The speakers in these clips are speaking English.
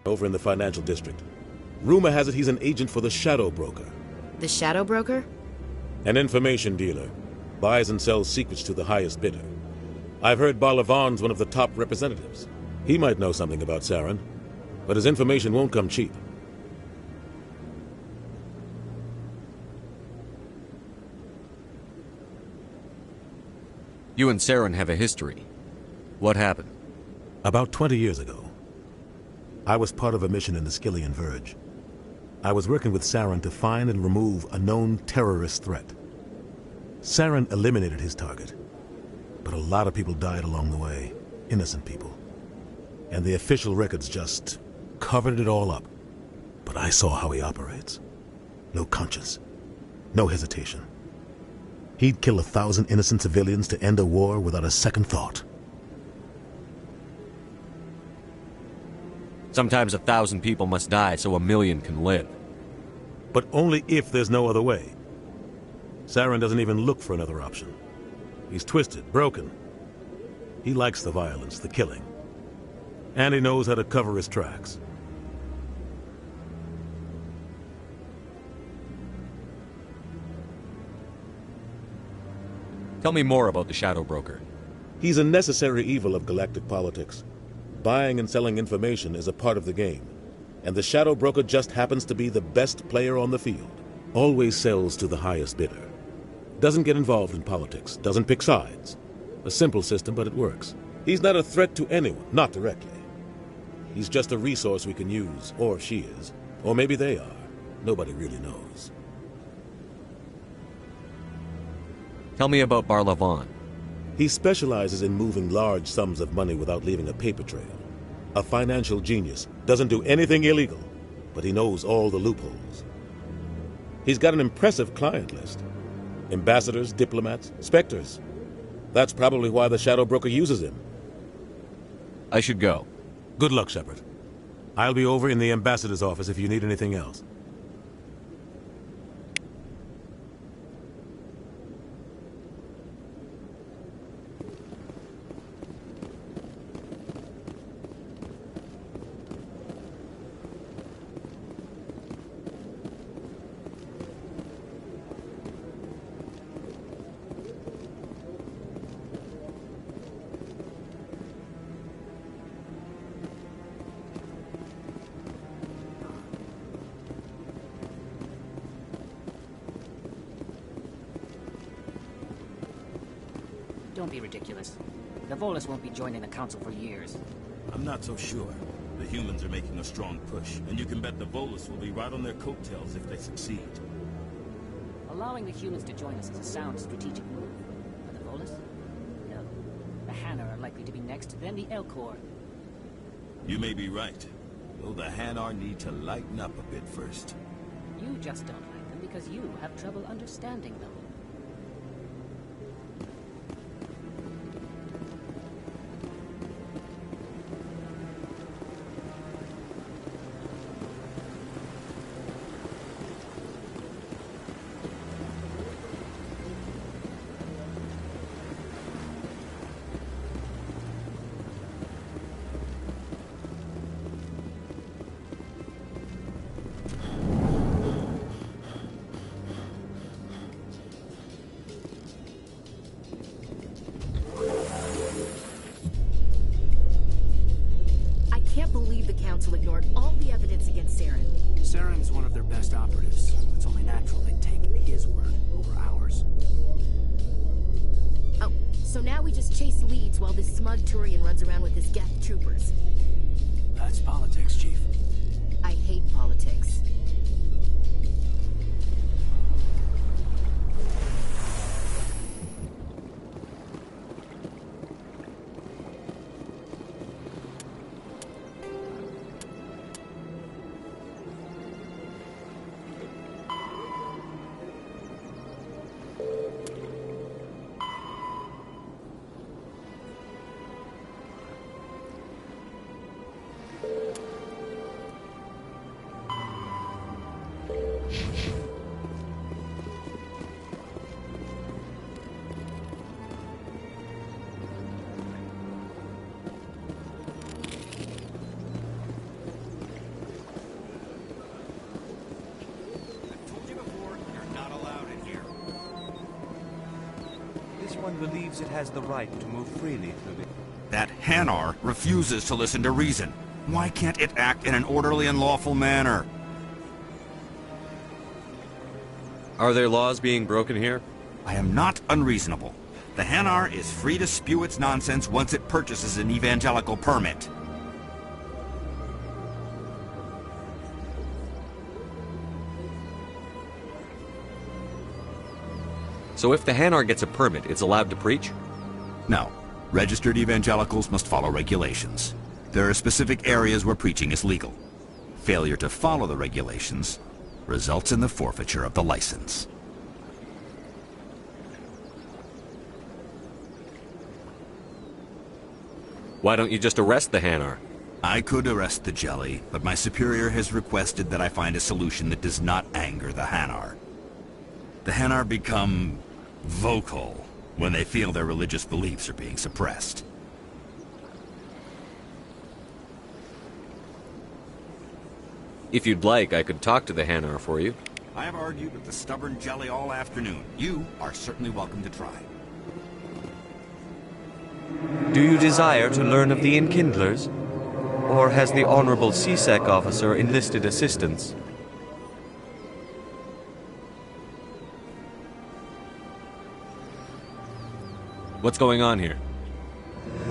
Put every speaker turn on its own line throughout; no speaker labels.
over in the financial district. Rumor has it he's an agent for the Shadow Broker.
The Shadow Broker?
An information dealer. Buys and sells secrets to the highest bidder. I've heard Barlavan's one of the top representatives. He might know something about Saren, but his information won't come cheap.
You and Saren have a history. What happened?
About 20 years ago, I was part of a mission in the Skillian Verge. I was working with Saren to find and remove a known terrorist threat. Saren eliminated his target, but a lot of people died along the way, innocent people. And the official records just covered it all up. But I saw how he operates. No conscience, no hesitation. He'd kill 1,000 innocent civilians to end a war without a second thought.
Sometimes 1,000 people must die so 1,000,000 can live.
But only if there's no other way. Saren doesn't even look for another option. He's twisted, broken. He likes the violence, the killing. And he knows how to cover his tracks.
Tell me more about the Shadow Broker.
He's a necessary evil of galactic politics. Buying and selling information is a part of the game. And the Shadow Broker just happens to be the best player on the field. Always sells to the highest bidder. Doesn't get involved in politics, doesn't pick sides. A simple system, but it works. He's not a threat to anyone, not directly. He's just a resource we can use, or she is. Or maybe they are. Nobody really knows.
Tell me about Barlavan.
He specializes in moving large sums of money without leaving a paper trail. A financial genius, doesn't do anything illegal, but he knows all the loopholes. He's got an impressive client list. Ambassadors, diplomats, specters. That's probably why the Shadow Broker uses him.
I should go.
Good luck, Shepard. I'll be over in the ambassador's office if you need anything else.
Don't be ridiculous. The Volus won't be joining the Council for years.
I'm not so sure. The humans are making a strong push, and you can bet the Volus will be right on their coattails if they succeed.
Allowing the humans to join us is a sound strategic move. But the Volus? No. The Hanar are likely to be next, then the Elcor.
You may be right. Though the Hanar need to lighten up a bit first.
You just don't like them because you have trouble understanding them.
Council ignored all the evidence against Saren.
Saren's one of their best operatives. It's only natural they'd take his word over ours.
Oh, so now we just chase leads while this smug Turian runs around with his Geth troopers.
That's politics, Chief.
I hate politics.
believes it has the right to move freely through the...
That Hanar refuses to listen to reason. Why can't it act in an orderly and lawful manner?
Are there laws being broken here?
I am not unreasonable. The Hanar is free to spew its nonsense once it purchases an evangelical permit.
So if the Hanar gets a permit, it's allowed to preach?
No. Registered evangelicals must follow regulations. There are specific areas where preaching is legal. Failure to follow the regulations results in the forfeiture of the license.
Why don't you just arrest the Hanar?
I could arrest the Jelly, but my superior has requested that I find a solution that does not anger the Hanar. The Hanar become vocal when they feel their religious beliefs are being suppressed.
If you'd like, I could talk to the Hanar for you.
I have argued with the stubborn Jelly all afternoon. You are certainly welcome to try.
Do you desire to learn of the Enkindlers? Or has the Honorable C-Sec officer enlisted assistance?
What's going on here?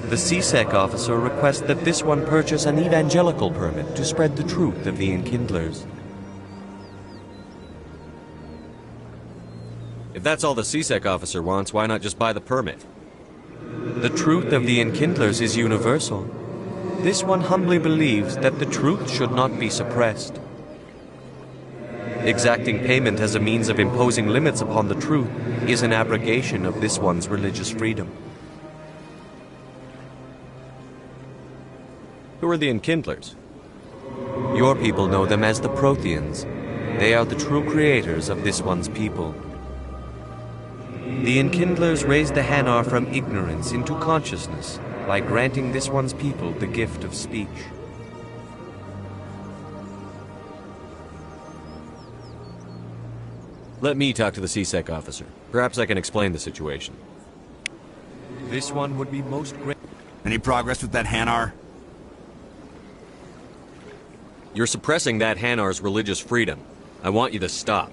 The C-Sec officer requests that this one purchase an evangelical permit to spread the truth of the Enkindlers.
If that's all the C-Sec officer wants, why not just buy the permit?
The truth of the Enkindlers is universal. This one humbly believes that the truth should not be suppressed. Exacting payment as a means of imposing limits upon the truth is an abrogation of this one's religious freedom.
Who are the Enkindlers?
Your people know them as the Protheans. They are the true creators of this one's people. The Enkindlers raised the Hanar from ignorance into consciousness by granting this one's people the gift of speech.
Let me talk to the C-Sec officer. Perhaps I can explain the situation.
This one would be most great.
Any progress with that Hanar?
You're suppressing that Hanar's religious freedom. I want you to stop.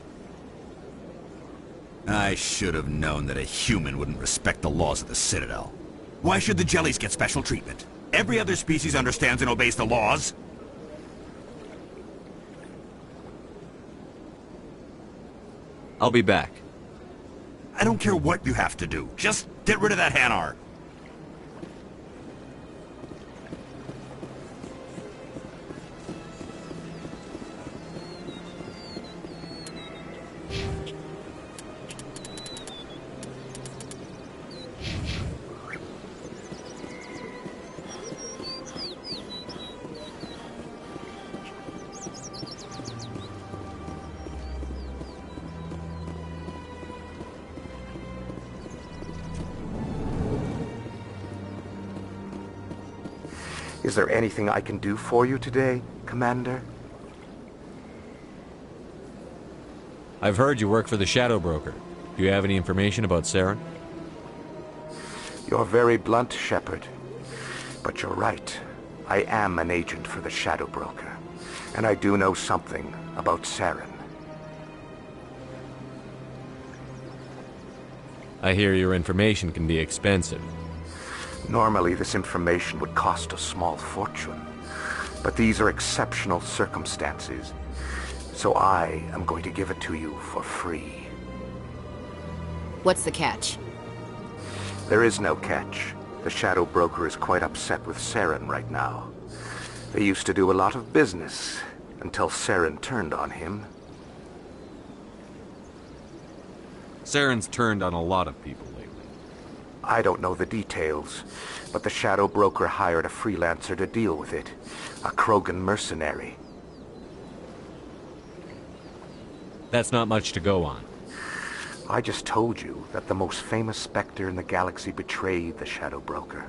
I should have known that a human wouldn't respect the laws of the Citadel. Why should the Jellies get special treatment? Every other species understands and obeys the laws.
I'll be back.
I don't care what you have to do. Just get rid of that Hanar.
Is there anything I can do for you today, Commander?
I've heard you work for the Shadow Broker. Do you have any information about Saren?
You're very blunt, Shepard. But you're right. I am an agent for the Shadow Broker. And I do know something about Saren.
I hear your information can be expensive.
Normally, this information would cost a small fortune. But these are exceptional circumstances. So I am going to give it to you for free.
What's the catch?
There is no catch. The Shadow Broker is quite upset with Saren right now. They used to do a lot of business until Saren turned on him.
Saren's turned on a lot of people lately.
I don't know the details, but the Shadow Broker hired a freelancer to deal with it. A Krogan mercenary.
That's not much to go on.
I just told you that the most famous Spectre in the galaxy betrayed the Shadow Broker.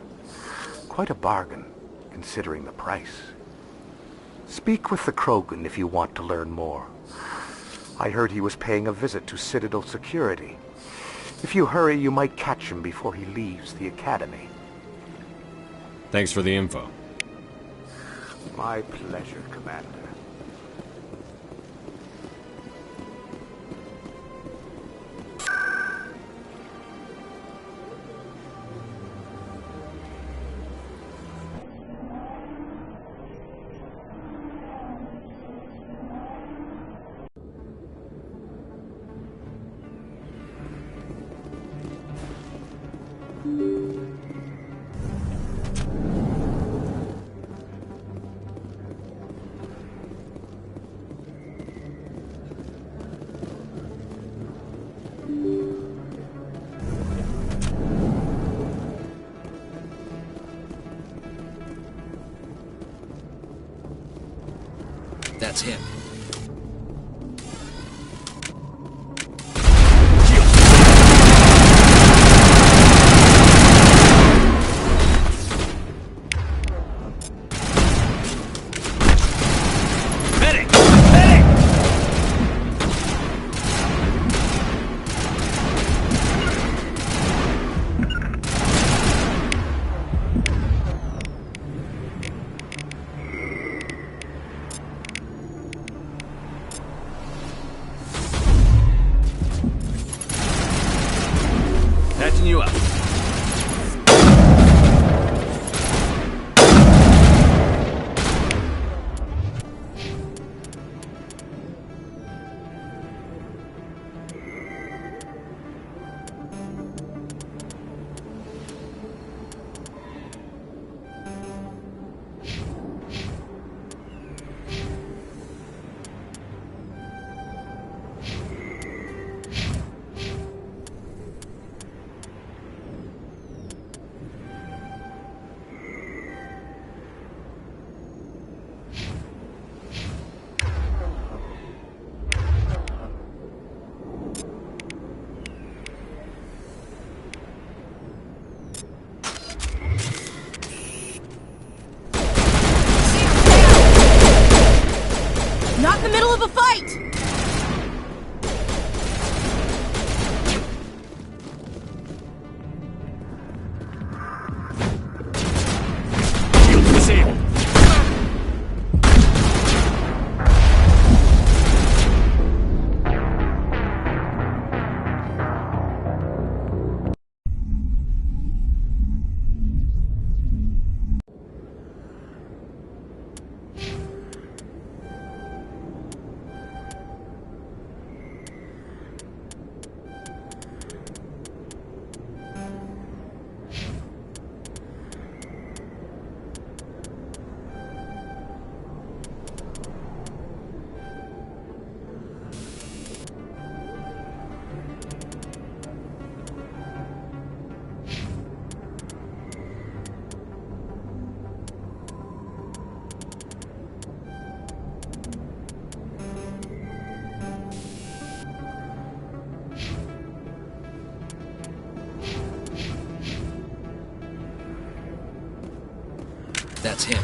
Quite a bargain, considering the price. Speak with the Krogan if you want to learn more. I heard he was paying a visit to Citadel security. If you hurry, you might catch him before he leaves the academy.
Thanks for the info.
My pleasure, Commander.
That's him.
Patching you up.
Not in the middle of a fight!
Shield disabled.
That's him.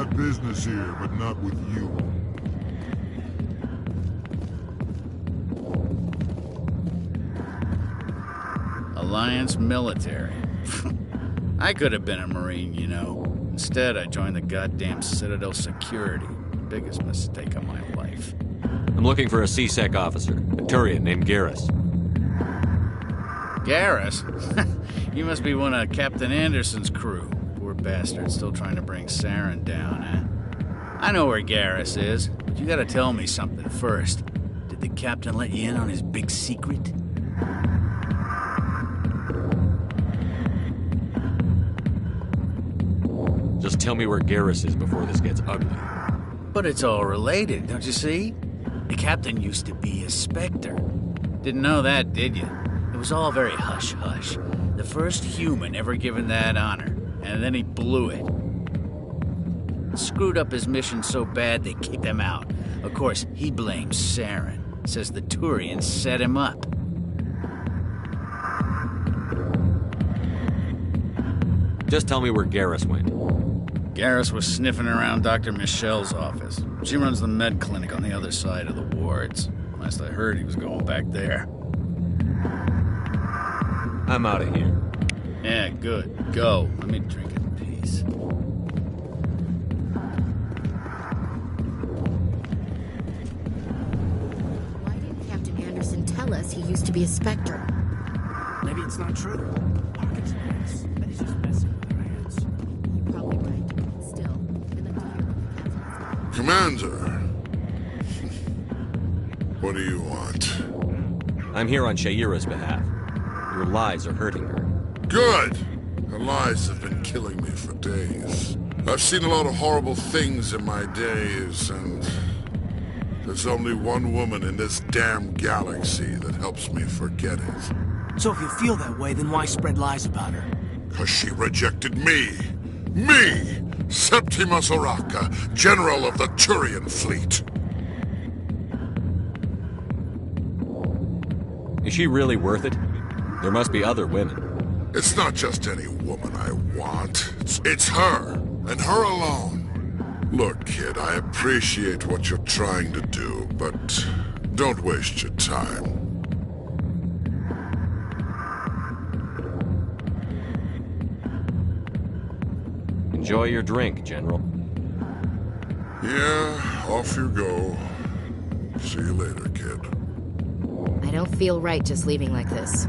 Got business here, but not with you.
Alliance military. I could have been a Marine, you know. Instead, I joined the goddamn Citadel Security. Biggest mistake of my life.
I'm looking for a C-Sec officer, a Turian named Garrus.
Garrus? You must be one of Captain Anderson's crew. Poor bastard, still trying to bring Saren down, eh? I know where Garrus is, but you gotta tell me something first. Did the captain let you in on his big secret?
Just tell me where Garrus is before this gets ugly.
But it's all related, don't you see? The captain used to be a Spectre. Didn't know that, did you? It was all very hush-hush. The first human ever given that honor, and then he blew it. Screwed up his mission so bad they kicked him out. Of course, he blames Saren. Says the Turians set him up.
Just tell me where Garrus went.
Garrus was sniffing around Dr. Michelle's office. She runs the med clinic on the other side of the wards. Last I heard, he was going back there.
I'm out of here.
Yeah, good. Go. Let me drink in peace.
Why didn't Captain Anderson tell us he used to be a Spectre?
Maybe it's not true. Hawkins knows, but he's just messing with our heads.
You're probably right. Still, I'd like to hear what the captain has.
Commander! What do you want?
I'm here on Sha'ira's behalf. Your lies are hurting her.
Good! Her lies have been killing me for days. I've seen a lot of horrible things in my days, and there's only one woman in this damn galaxy that helps me forget it.
So if you feel that way, then why spread lies about her?
'Cause she rejected me! Me! Septimus Oraka, General of the Turian Fleet!
Is she really worth it? There must be other women.
It's not just any woman I want. It's her, and her alone. Look, kid, I appreciate what you're trying to do, but don't waste your time.
Enjoy your drink, General.
Yeah, off you go. See you later, kid.
I don't feel right just leaving like this.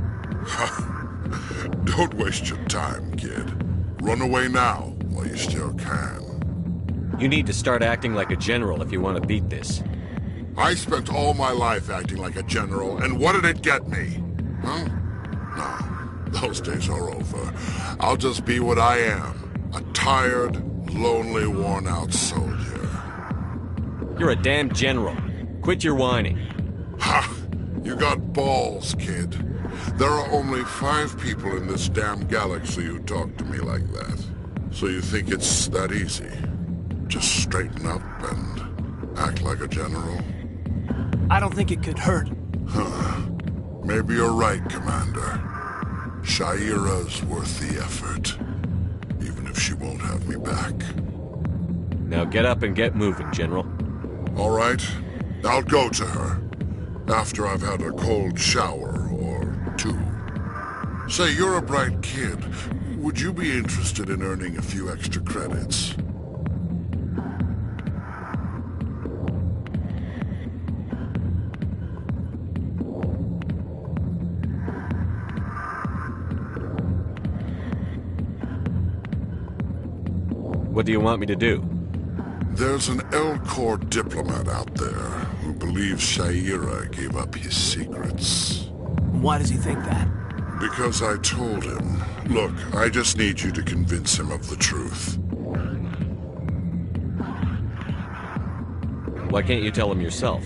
Don't waste your time, kid. Run away now, while you still can.
You need to start acting like a general if you want to beat this.
I spent all my life acting like a general, and what did it get me? Huh? No, those days are over. I'll just be what I am. A tired, lonely, worn-out soldier.
You're a damn general. Quit your whining.
Ha! You got balls, kid. There are only 5 people in this damn galaxy who talk to me like that. So you think it's that easy? Just straighten up and act like a general?
I don't think it could hurt.
Huh. Maybe you're right, Commander. Sha'ira's worth the effort. Even if she won't have me back.
Now get up and get moving, General.
All right. I'll go to her. After I've had a cold shower or 2. Say, you're a bright kid. Would you be interested in earning a few extra credits?
What do you want me to do?
There's an Elcor diplomat out there who believes Sha'ira gave up his secrets.
Why does he think that?
Because I told him. Look, I just need you to convince him of the truth.
Why can't you tell him yourself?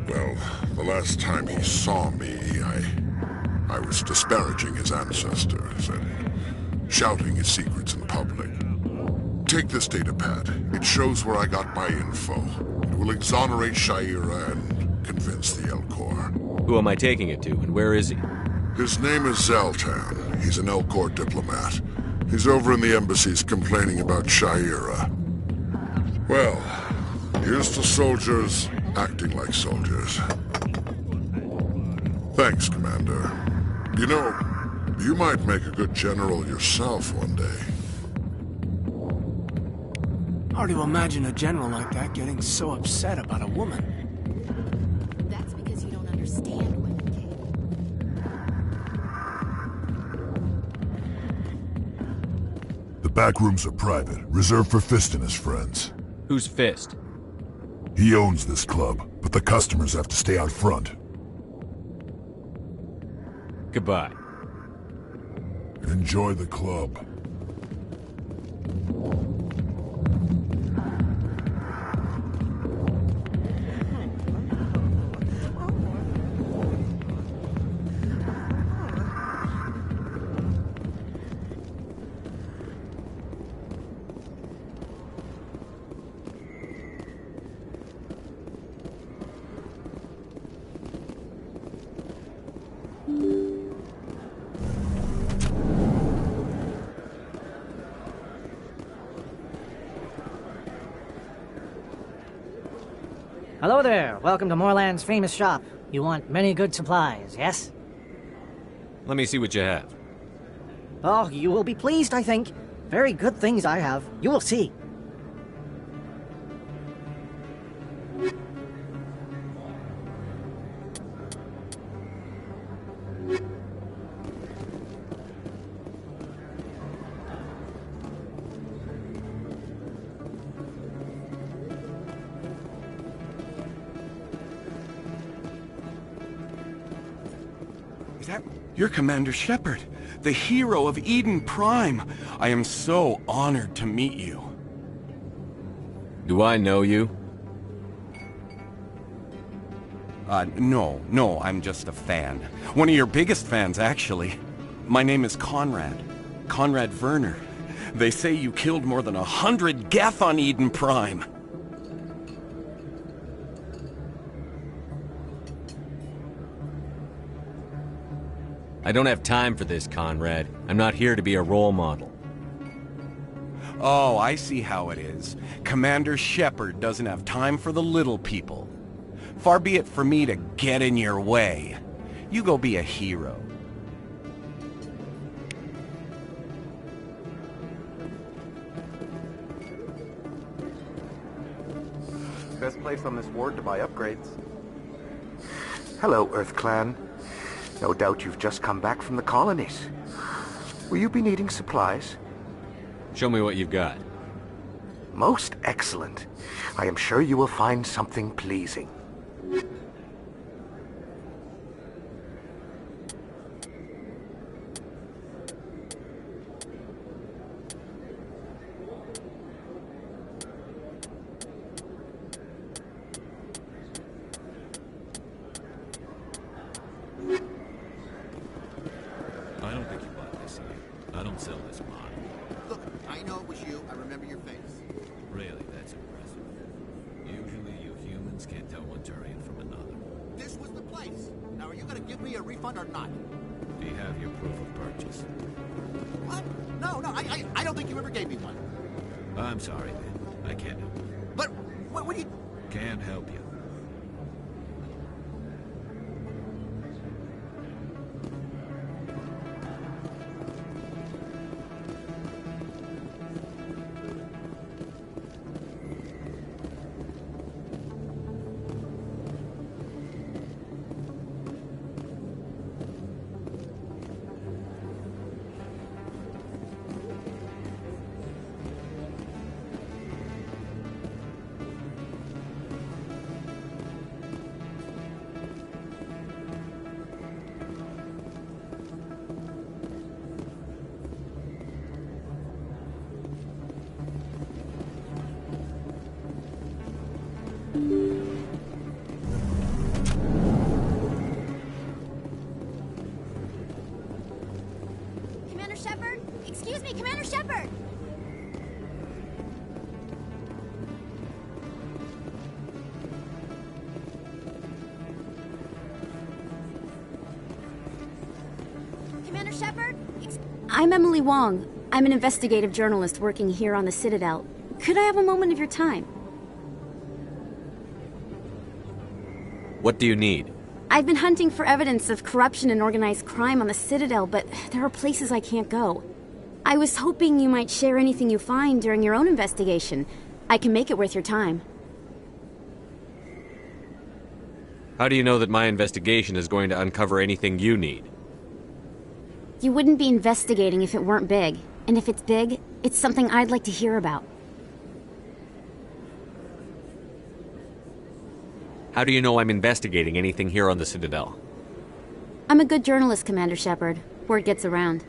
Well, the last time he saw me, I was disparaging his ancestors and shouting his secrets in public. Take this datapad. It shows where I got my info. It will exonerate Sha'ira and convince the Elcor.
Who am I taking it to, and where is he?
His name is Zaltan. He's an Elcor diplomat. He's over in the embassies complaining about Sha'ira. Well, here's to soldiers acting like soldiers. Thanks, Commander. You know, you might make a good general yourself one day.
Hard to imagine a general like that getting so upset about a woman.
That's because you don't understand women, Kate.
The back rooms are private, reserved for Fist and his friends.
Who's Fist?
He owns this club, but the customers have to stay out front.
Goodbye.
Enjoy the club.
Hello there. Welcome to Moorland's famous shop. You want many good supplies, yes?
Let me see what you have.
Oh, you will be pleased, I think. Very good things I have. You will see.
You're Commander Shepard, the hero of Eden Prime. I am so honored to meet you.
Do I know you?
No, I'm just a fan. One of your biggest fans, actually. My name is Conrad. Conrad Werner. They say you killed more than 100 Geth on Eden Prime.
I don't have time for this, Conrad. I'm not here to be a role model.
Oh, I see how it is. Commander Shepard doesn't have time for the little people. Far be it for me to get in your way. You go be a hero.
Best place on this ward to buy upgrades. Hello, Earth Clan. No doubt you've just come back from the colonies. Will you be needing supplies?
Show me what you've got.
Most excellent. I am sure you will find something pleasing.
I don't think you bought this here. I don't sell this mod.
Look, I know it was you. I remember your face.
Really, that's impressive. Usually you humans can't tell one Turian from another.
This was the place. Now, are you going to give me a refund or not?
Do you have your proof of purchase?
What? No, I don't think you ever gave me one.
I'm sorry, man. I can't help you.
But, what do you...
Can't help you.
Commander Shepard? Excuse me, Commander Shepard! Commander Shepard?
I'm Emily Wong. I'm an investigative journalist working here on the Citadel. Could I have a moment of your time?
What do you need?
I've been hunting for evidence of corruption and organized crime on the Citadel, but there are places I can't go. I was hoping you might share anything you find during your own investigation. I can make it worth your time.
How do you know that my investigation is going to uncover anything you need?
You wouldn't be investigating if it weren't big. And if it's big, it's something I'd like to hear about.
How do you know I'm investigating anything here on the Citadel?
I'm a good journalist, Commander Shepard. Word gets around.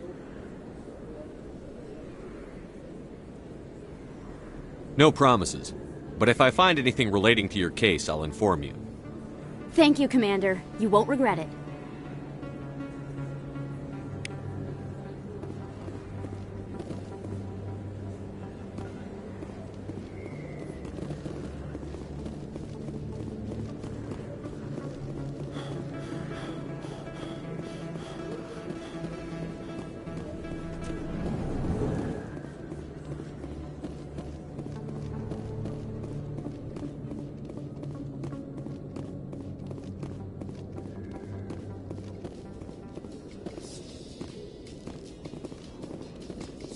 No promises. But if I find anything relating to your case, I'll inform you.
Thank you, Commander. You won't regret it.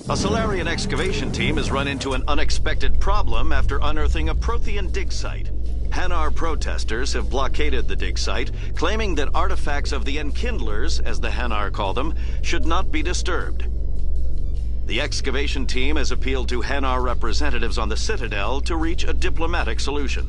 A Solarian excavation team has run into an unexpected problem after unearthing a Prothean dig site. Hanar protesters have blockaded the dig site, claiming that artifacts of the Enkindlers, as the Hanar call them, should not be disturbed. The excavation team has appealed to Hanar representatives on the Citadel to reach a diplomatic solution.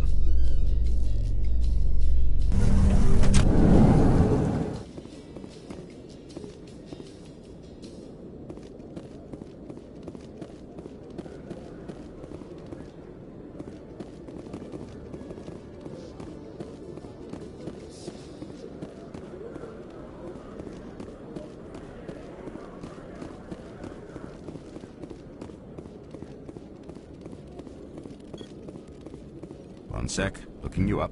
One sec, looking you up.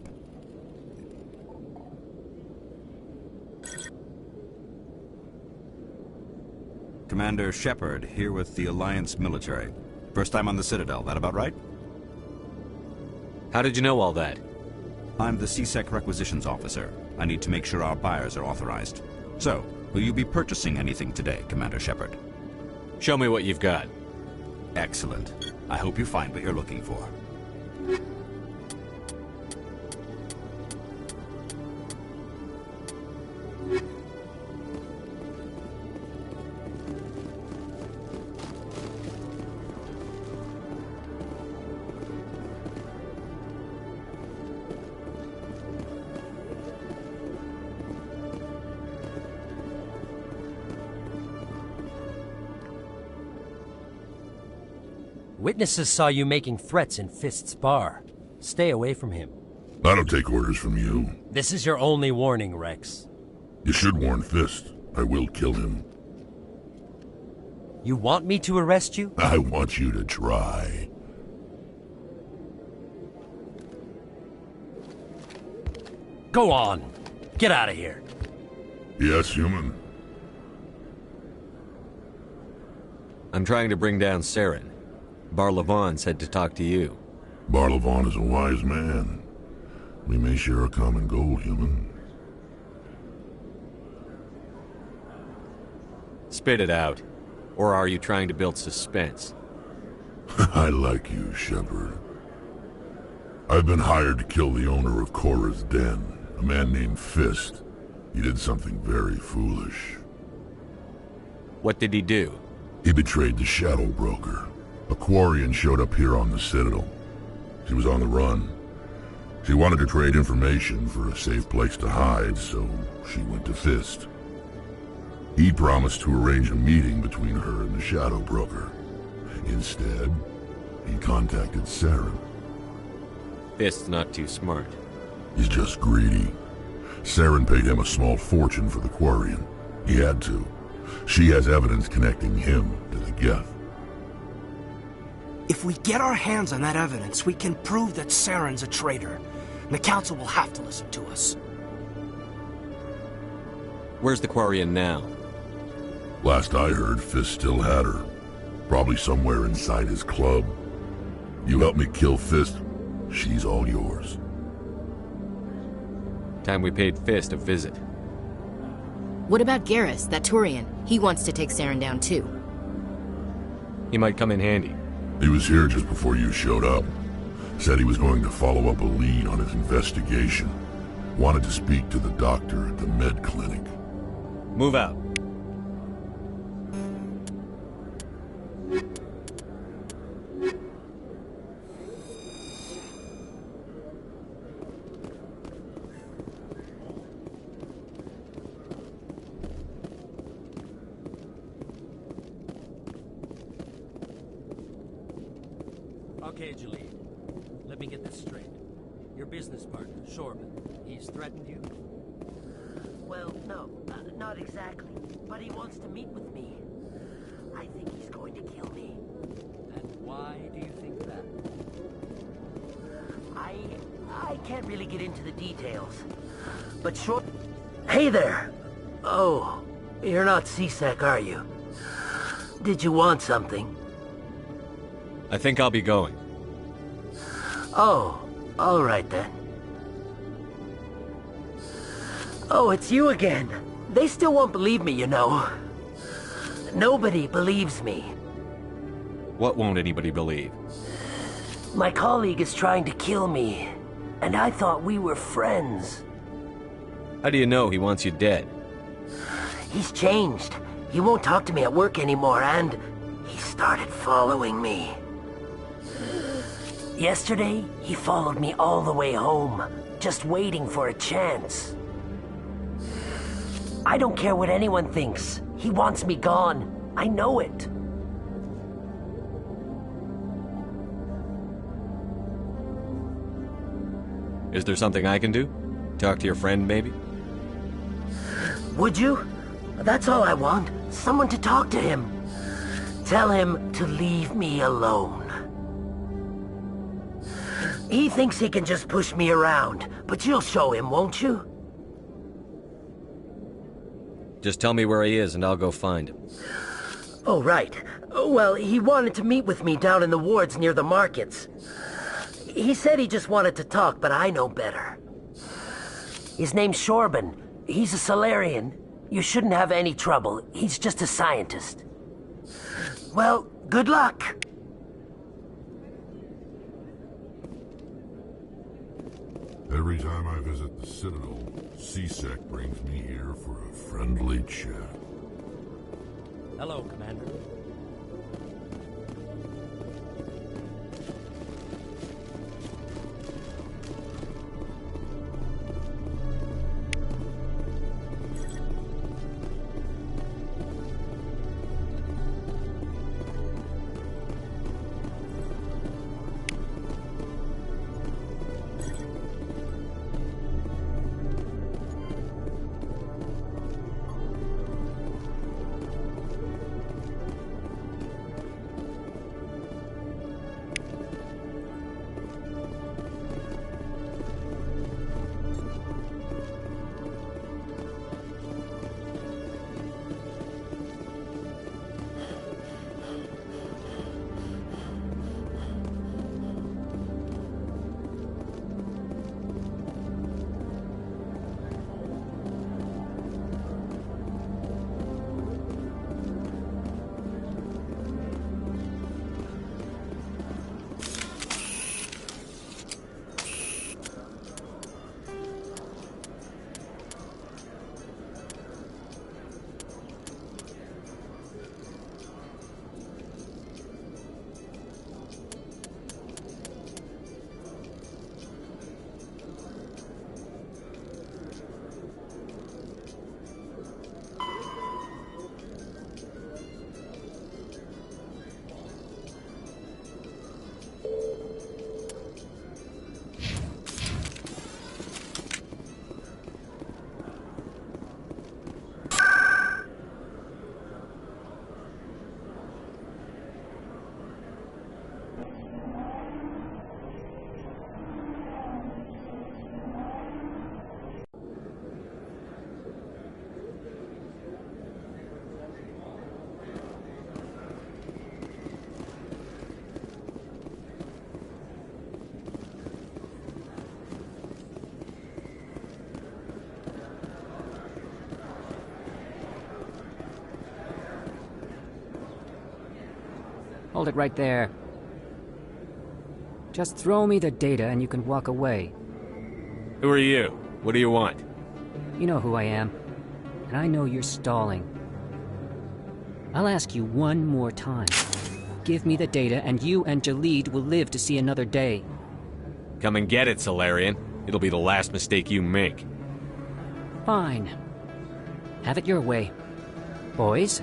Commander Shepard, here with the Alliance military. First time on the Citadel, that about right?
How did you know all that?
I'm the C-Sec requisitions officer. I need to make sure our buyers are authorized. So, will you be purchasing anything today, Commander Shepard?
Show me what you've got.
Excellent. I hope you find what you're looking for.
Witnesses saw you making threats in Fist's bar. Stay away from him.
I don't take orders from you.
This is your only warning, Rex.
You should warn Fist. I will kill him.
You want me to arrest you?
I want you to try.
Go on. Get out of here.
Yes, human.
I'm trying to bring down Saren. Bar-Levon said to talk to you.
Bar-Levon is a wise man. We may share a common goal, human.
Spit it out. Or are you trying to build suspense?
I like you, Shepard. I've been hired to kill the owner of Korra's Den, a man named Fist. He did something very foolish.
What did he do?
He betrayed the Shadow Broker. A Quarian showed up here on the Citadel. She was on the run. She wanted to trade information for a safe place to hide, so she went to Fist. He promised to arrange a meeting between her and the Shadow Broker. Instead, he contacted Saren.
Fist's not too smart.
He's just greedy. Saren paid him a small fortune for the Quarian. He had to. She has evidence connecting him to the Geth.
If we get our hands on that evidence, we can prove that Saren's a traitor. And the Council will have to listen to us.
Where's the Quarian now?
Last I heard, Fist still had her.
Probably somewhere inside his club. You help me kill Fist, she's all yours.
Time we paid Fist a visit.
What about Garrus, that Turian? He wants to take Saren down too.
He might come in handy.
He was here just before you showed up. Said he was going to follow up a lead on his investigation. Wanted to speak to the doctor at the med clinic.
Move out.
Okay, Jalil. Let me get this straight. Your business partner, Shorban, he's threatened you?
Well, no, not exactly. But he wants to meet with me. I think he's going to kill me.
And why do you think that?
I can't really get into the details. But Hey there! Oh, you're not C-Sec, are you? Did you want something?
I think I'll be going.
Oh, all right then. Oh, it's you again. They still won't believe me, you know. Nobody believes me.
What won't anybody believe?
My colleague is trying to kill me, and I thought we were friends.
How do you know he wants you dead?
He's changed. He won't talk to me at work anymore, and he started following me. Yesterday, he followed me all the way home, just waiting for a chance. I don't care what anyone thinks. He wants me gone. I know it.
Is there something I can do? Talk to your friend, maybe?
Would you? That's all I want. Someone to talk to him. Tell him to leave me alone. He thinks he can just push me around, but you'll show him, won't you?
Just tell me where he is and I'll go find him.
Oh, right. Well, he wanted to meet with me down in the wards near the markets. He said he just wanted to talk, but I know better. His name's Shorban. He's a Salarian. You shouldn't have any trouble. He's just a scientist. Well, good luck.
Every time I visit the Citadel, C-Sec brings me here for a friendly chat.
Hello, Commander.
Hold it right there. Just throw me the data and you can walk away.
Who are you? What do you want?
You know who I am, and I know you're stalling. I'll ask you one more time. Give me the data and you and Jaleed will live to see another day.
Come and get it, Salarian. It'll be the last mistake you make.
Fine. Have it your way. Boys?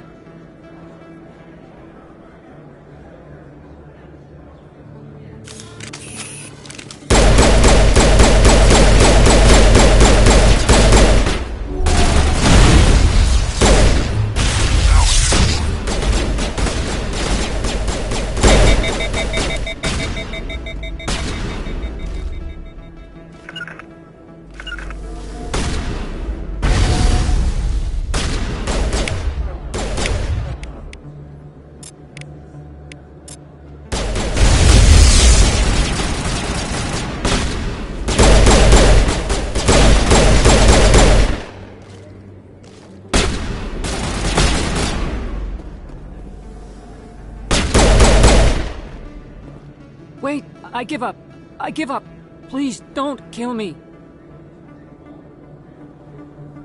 Wait, I give up. I give up. Please don't kill me.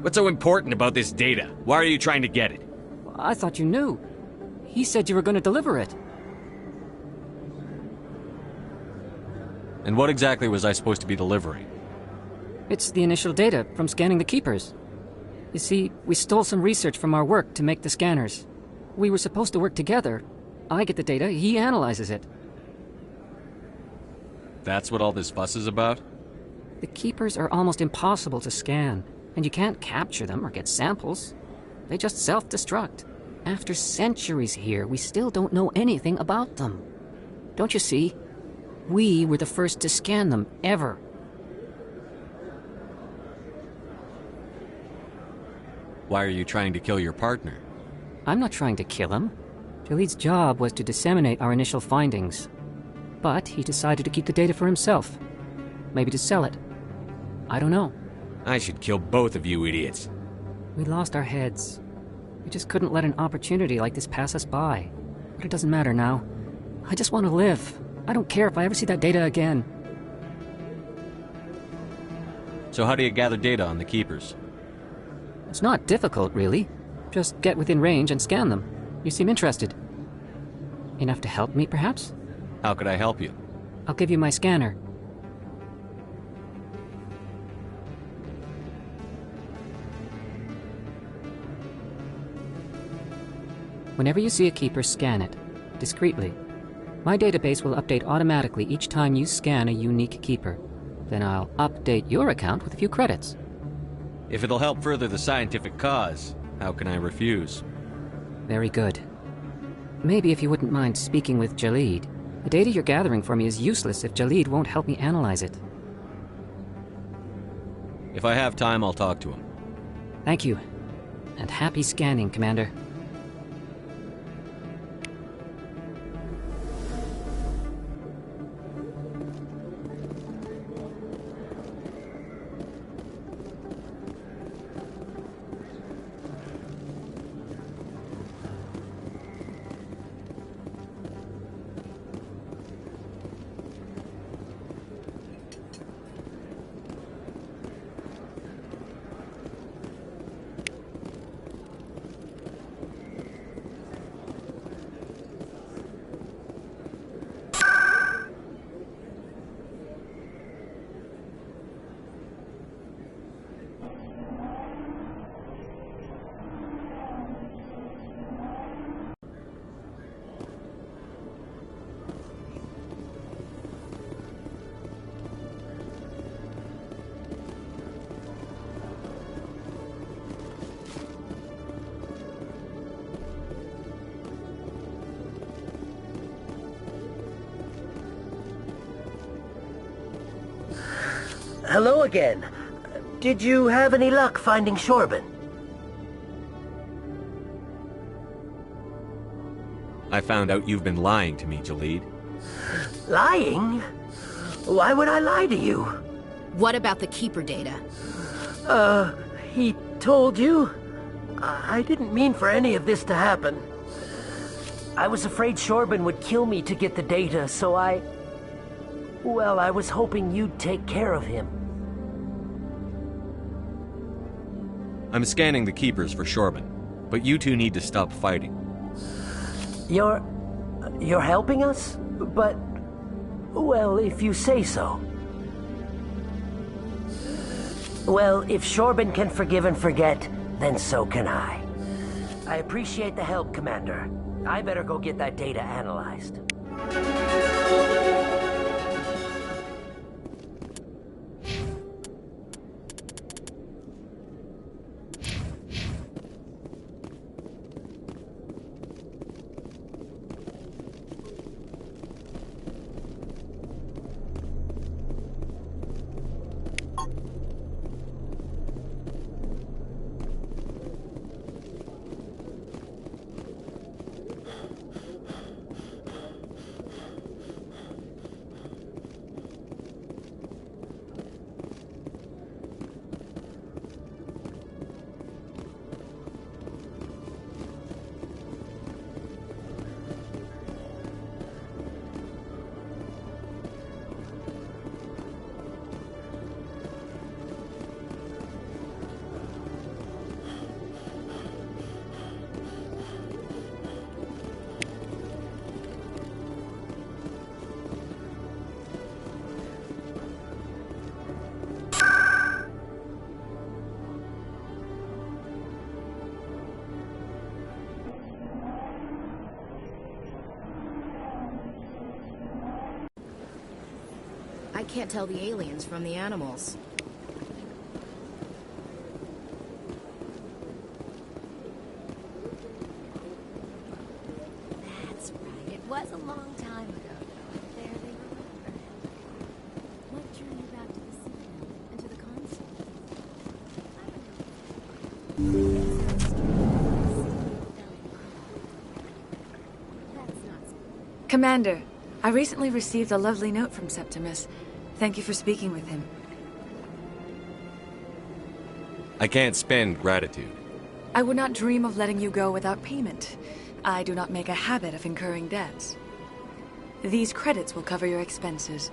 What's so important about this data? Why are you trying to get it?
I thought you knew. He said you were going to deliver it.
And what exactly was I supposed to be delivering?
It's the initial data from scanning the Keepers. You see, we stole some research from our work to make the scanners. We were supposed to work together. I get the data, he analyzes it.
That's what all this fuss is about?
The Keepers are almost impossible to scan, and you can't capture them or get samples. They just self-destruct. After centuries here, we still don't know anything about them. Don't you see? We were the first to scan them, ever.
Why are you trying to kill your partner?
I'm not trying to kill him. Jaleed's job was to disseminate our initial findings. But he decided to keep the data for himself. Maybe to sell it. I don't know.
I should kill both of you idiots.
We lost our heads. We just couldn't let an opportunity like this pass us by. But it doesn't matter now. I just want to live. I don't care if I ever see that data again.
So how do you gather data on the Keepers?
It's not difficult, really. Just get within range and scan them. You seem interested. Enough to help me, perhaps?
How could I help you?
I'll give you my scanner. Whenever you see a Keeper, scan it. Discreetly. My database will update automatically each time you scan a unique Keeper. Then I'll update your account with a few credits.
If it'll help further the scientific cause, how can I refuse?
Very good. Maybe if you wouldn't mind speaking with Jaleed. The data you're gathering for me is useless if Jaleed won't help me analyze it.
If I have time, I'll talk to him.
Thank you. And happy scanning, Commander.
Hello again. Did you have any luck finding Shorben?
I found out you've been lying to me, Jaleed.
Lying? Why would I lie to you?
What about the Keeper data?
He told you? I didn't mean for any of this to happen. I was afraid Shorben would kill me to get the data, so well, I was hoping you'd take care of him.
I'm scanning the Keepers for Shorben, but you two need to stop fighting.
You're helping us? But, well, if you say so. Well, if Shorben can forgive and forget, then so can I. I appreciate the help, Commander. I better go get that data analyzed.
I can't tell the aliens from the animals.
That's right. It was a long time ago, though. There they were. What drew you back to the Citadel and to the console?
Commander, I recently received a lovely note from Septimus. Thank you for speaking with him.
I can't spend gratitude.
I would not dream of letting you go without payment. I do not make a habit of incurring debts. These credits will cover your expenses.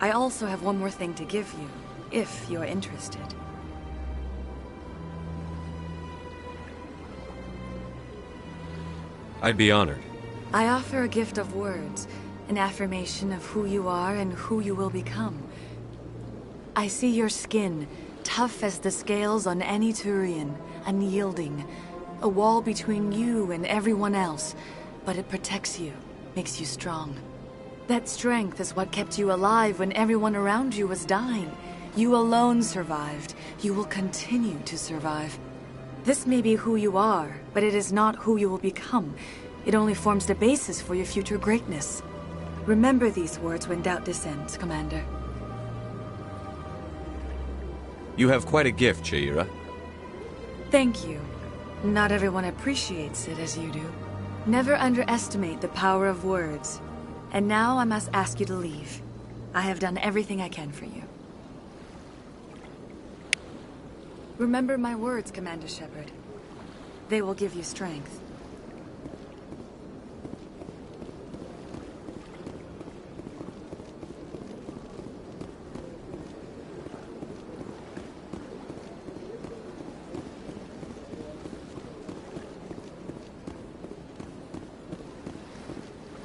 I also have one more thing to give you, if you're interested.
I'd be honored.
I offer a gift of words, an affirmation of who you are and who you will become. I see your skin, tough as the scales on any Turian, unyielding, a wall between you and everyone else, but it protects you, makes you strong. That strength is what kept you alive when everyone around you was dying. You alone survived. You will continue to survive. This may be who you are, but it is not who you will become. It only forms the basis for your future greatness. Remember these words when doubt descends, Commander.
You have quite a gift, Sha'ira.
Thank you. Not everyone appreciates it as you do. Never underestimate the power of words. And now I must ask you to leave. I have done everything I can for you. Remember my words, Commander Shepard. They will give you strength.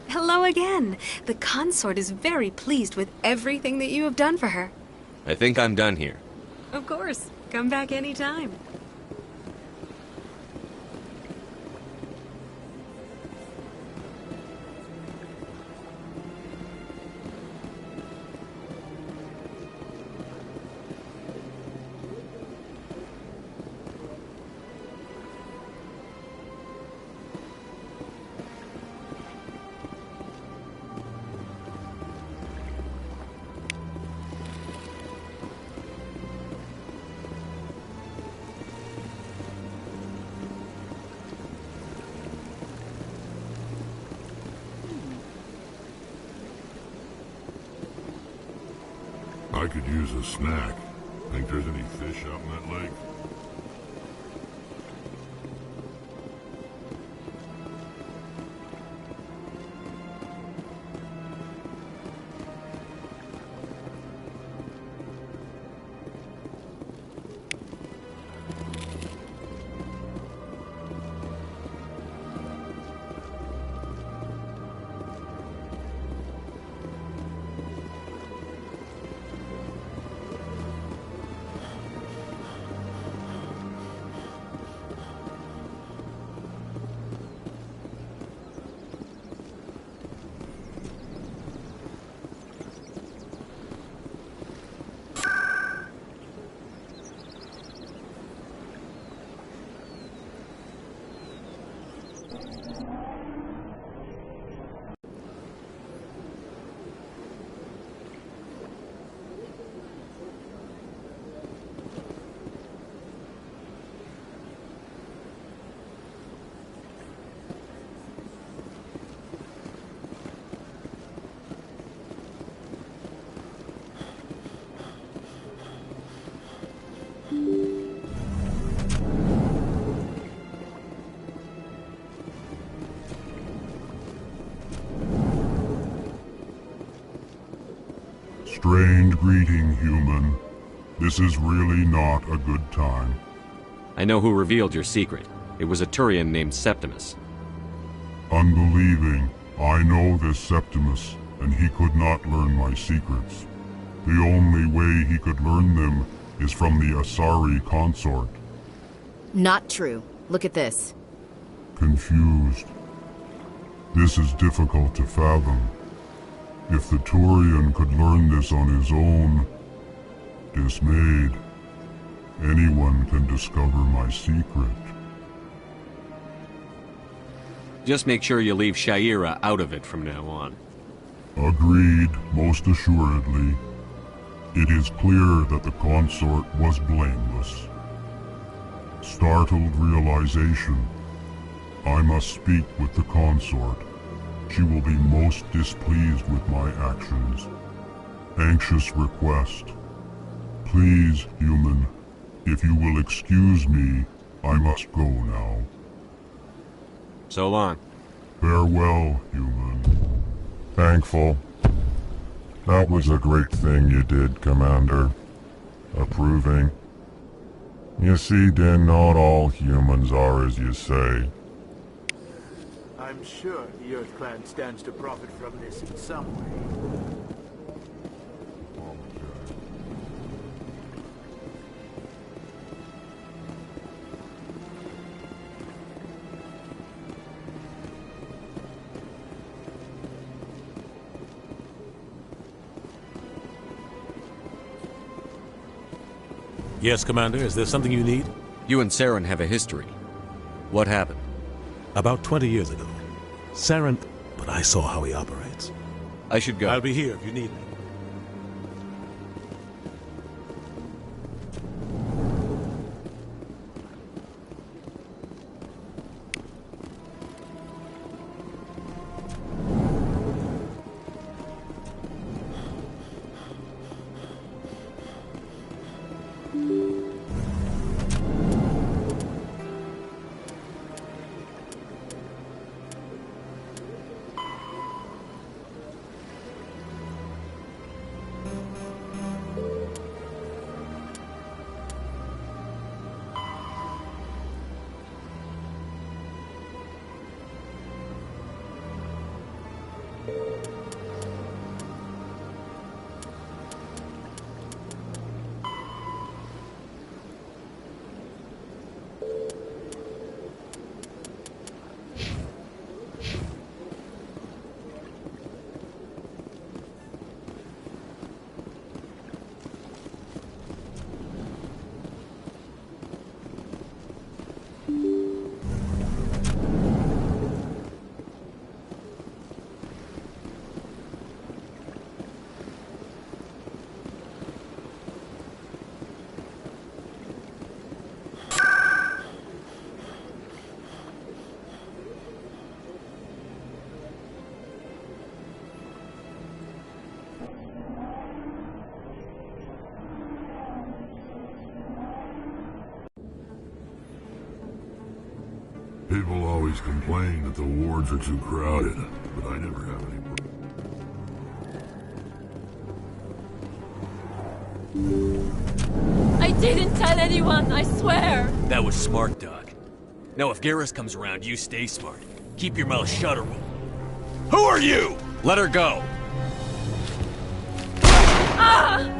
Hello again. The consort is very pleased with everything that you have done for her.
I think I'm done here.
Of course. Come back anytime.
I could use a snack. Think there's any fish out in that lake? Strange greeting, human. This is really not a good time.
I know who revealed your secret. It was a Turian named Septimus.
Unbelieving. I know this Septimus, and he could not learn my secrets. The only way he could learn them is from the Asari consort.
Not true. Look at this.
Confused. This is difficult to fathom. If the Turian could learn this on his own, dismayed, anyone can discover my secret.
Just make sure you leave Sha'ira out of it from now on.
Agreed, most assuredly. It is clear that the consort was blameless. Startled realization. I must speak with the consort. She will be most displeased with my actions. Anxious request. Please, human, if you will excuse me, I must go now.
So long.
Farewell, human. Thankful. That was a great thing you did, Commander. Approving. You see, Din, not all humans are as you say.
I'm sure the Earth Clan stands to profit from this in some way.
Yes, Commander. Is there something you need?
You and Saren have a history. What happened?
About 20 years ago. Saren, but I saw how he operates.
I should go.
I'll be here if you need me.
People always complain that the wards are too crowded, but I never have any problem.
I didn't tell anyone, I swear!
That was smart, Doc. Now if Garrus comes around, you stay smart. Keep your mouth shut or we'll... Who are you? Let her go!
Ah!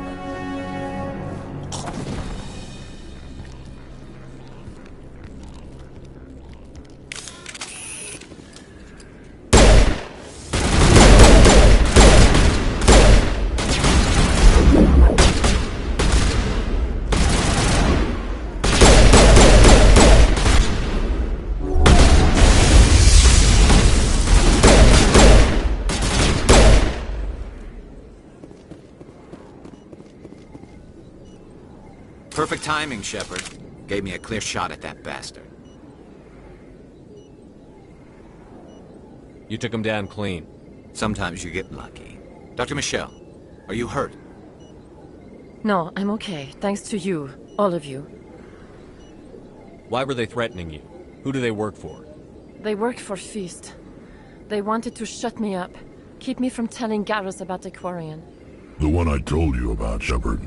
Perfect timing, Shepard. Gave me a clear shot at that bastard.
You took him down clean.
Sometimes you get lucky. Dr. Michelle, are you hurt?
No, I'm okay. Thanks to you. All of you.
Why were they threatening you? Who do they work for?
They work for Feast. They wanted to shut me up. Keep me from telling Garrus about the Quarian.
The one I told you about, Shepard.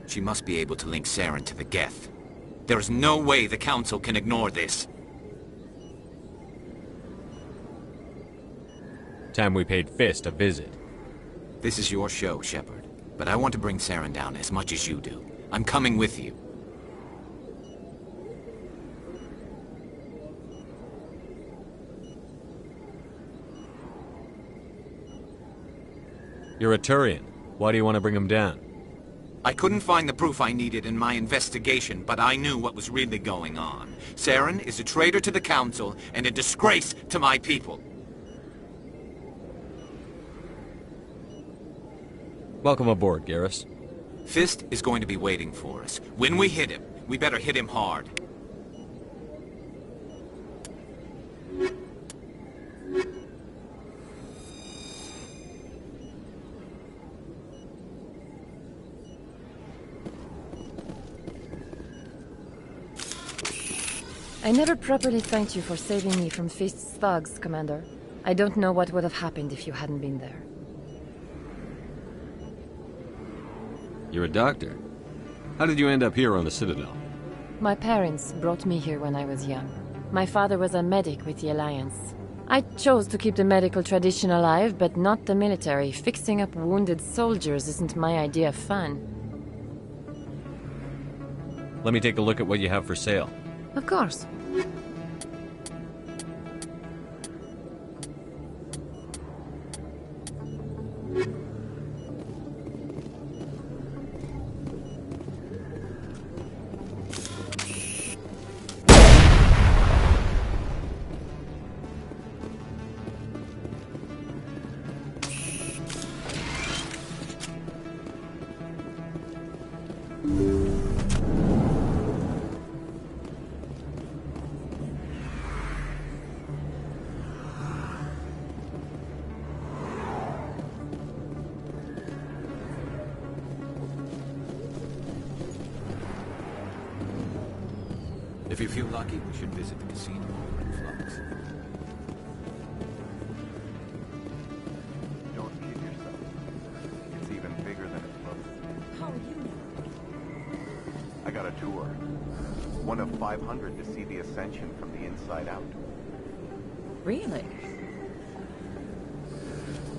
She must be able to link Saren to the Geth. There is no way the Council can ignore this.
Time we paid Fist a visit.
This is your show, Shepard. But I want to bring Saren down as much as you do. I'm coming with you.
You're a Turian. Why do you want to bring him down?
I couldn't find the proof I needed in my investigation, but I knew what was really going on. Saren is a traitor to the Council and a disgrace to my people.
Welcome aboard, Garrus.
Fist is going to be waiting for us. When we hit him, we better hit him hard.
I never properly thanked you for saving me from Fist's thugs, Commander. I don't know what would have happened if you hadn't been there.
You're a doctor. How did you end up here on the Citadel?
My parents brought me here when I was young. My father was a medic with the Alliance. I chose to keep the medical tradition alive, but not the military. Fixing up wounded soldiers isn't my idea of fun.
Let me take a look at what you have for sale.
Of course.
If you feel lucky, we should visit the casino over in Flux.
Don't kid yourself. It's even bigger than it looks.
How are you now?
I got a tour. One of 500 to see the Ascension from the inside out.
Really?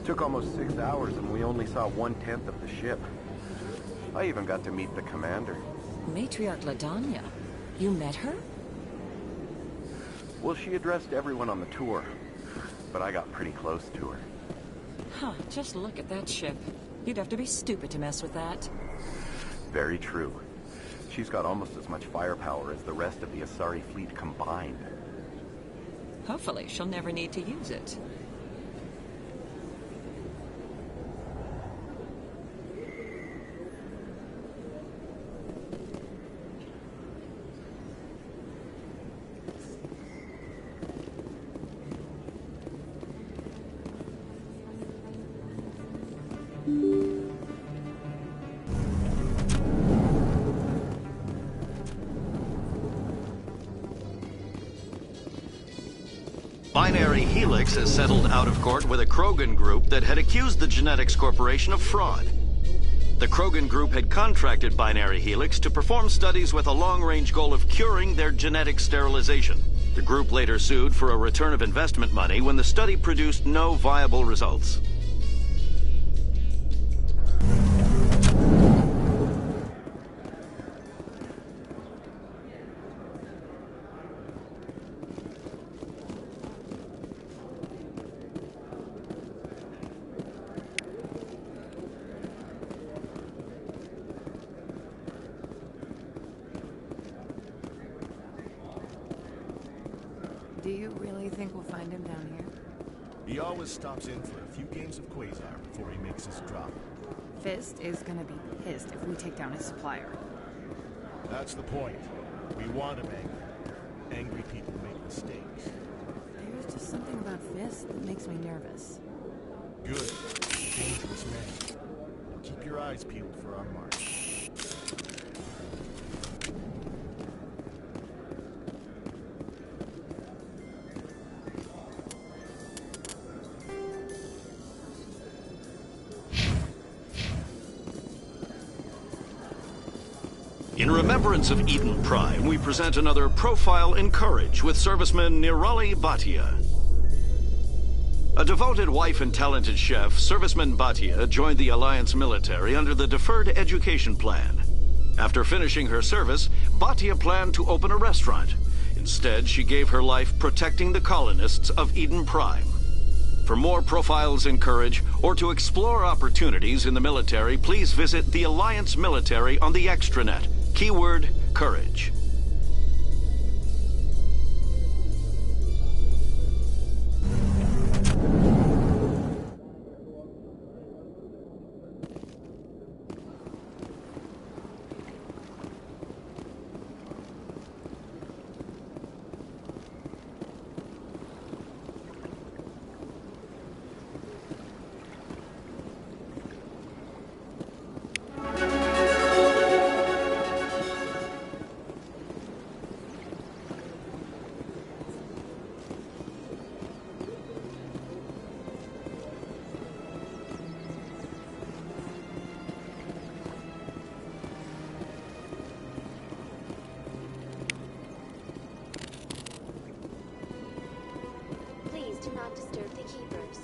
Took almost 6 hours and we only saw 1/10 of the ship. I even got to meet the commander.
Matriarch Ladanya. You met her?
Well, she addressed everyone on the tour, but I got pretty close to her.
Huh, just look at that ship. You'd have to be stupid to mess with that.
Very true. She's got almost as much firepower as the rest of the Asari fleet combined.
Hopefully, she'll never need to use it.
Binary Helix has settled out of court with a Krogan group that had accused the Genetics Corporation of fraud. The Krogan group had contracted Binary Helix to perform studies with a long-range goal of curing their genetic sterilization. The group later sued for a return of investment money when the study produced no viable results.
Do you really think we'll find him down here?
He always stops in for a few games of Quasar before he makes his drop.
Fist is gonna be pissed if we take down his supplier.
That's the point. We want him angry. Angry people make mistakes.
There's just something about Fist that makes me nervous.
Good. Dangerous man. Keep your eyes peeled for our march.
In remembrance of Eden Prime, we present another Profile in Courage with serviceman Nirali Bhatia. A devoted wife and talented chef, Serviceman Bhatia joined the Alliance military under the Deferred Education Plan. After finishing her service, Bhatia planned to open a restaurant. Instead, she gave her life protecting the colonists of Eden Prime. For more Profiles in Courage, or to explore opportunities in the military, please visit the Alliance Military on the extranet. Keyword, Courage.
Please do not disturb the keepers.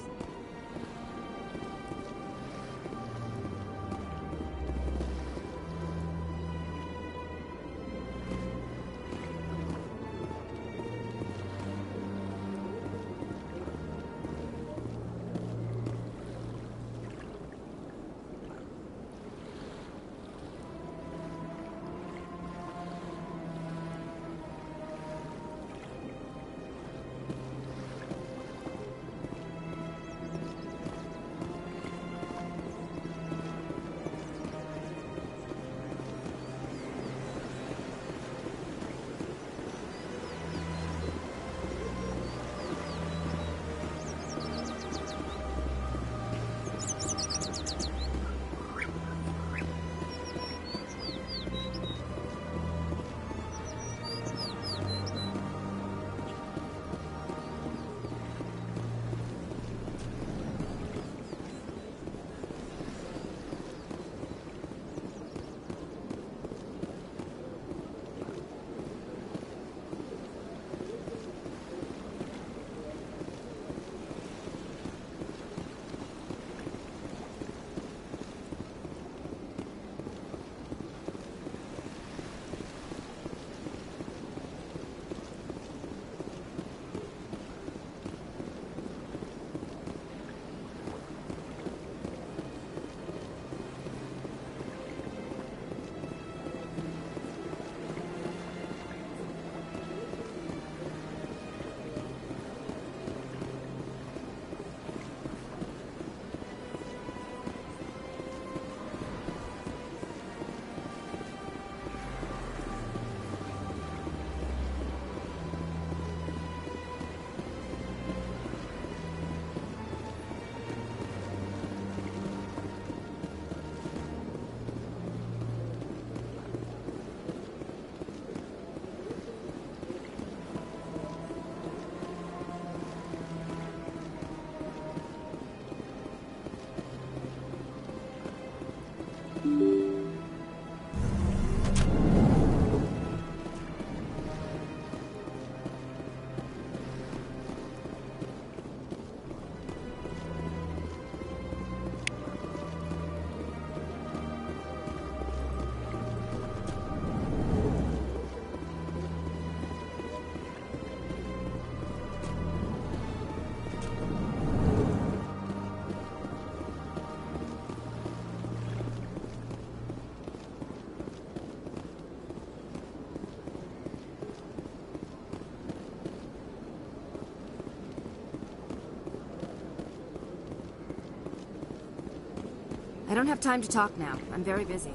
I don't have time to talk now. I'm very busy.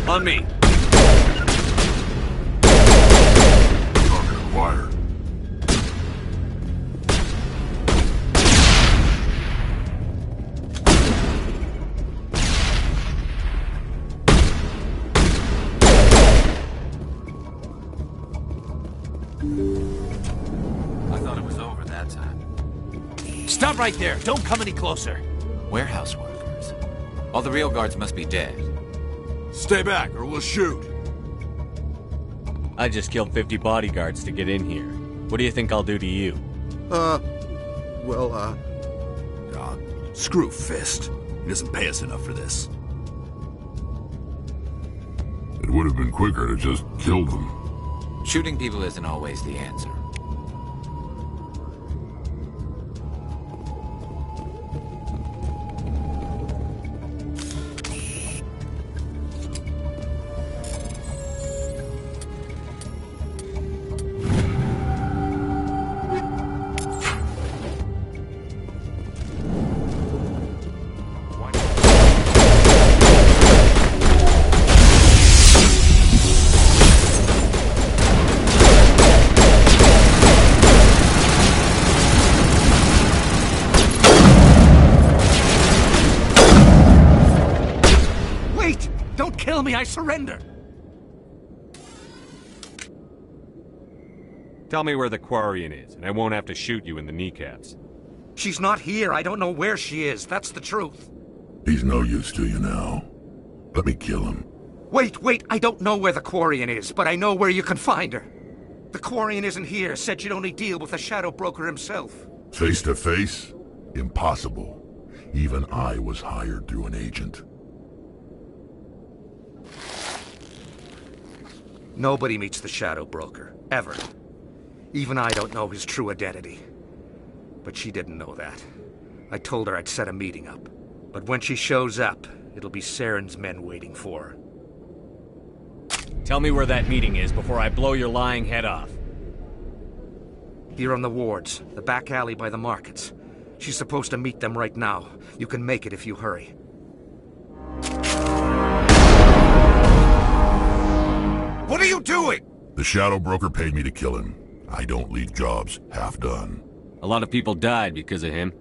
On me.
Target acquired.
I thought it was over that time. Stop right there! Don't come any closer! Warehouse workers. All the real guards must be dead.
Stay back, or we'll shoot.
I just killed 50 bodyguards to get in here. What do you think I'll do to you?
Screw Fist. He doesn't pay us enough for this.
It would have been quicker to just kill them.
Shooting people isn't always the answer. Kill me, I surrender!
Tell me where the Quarian is, and I won't have to shoot you in the kneecaps.
She's not here. I don't know where she is. That's the truth.
He's no use to you now. Let me kill him.
Wait. I don't know where the Quarian is, but I know where you can find her. The Quarian isn't here. Said you'd only deal with the Shadow Broker himself.
Face to face? Impossible. Even I was hired through an agent.
Nobody meets the Shadow Broker, ever. Even I don't know his true identity. But she didn't know that. I told her I'd set a meeting up. But when she shows up, it'll be Saren's men waiting for her.
Tell me where that meeting is before I blow your lying head off.
Here on the wards, the back alley by the markets. She's supposed to meet them right now. You can make it if you hurry. What are you doing?
The Shadow Broker paid me to kill him. I don't leave jobs half done.
A lot of people died because of him.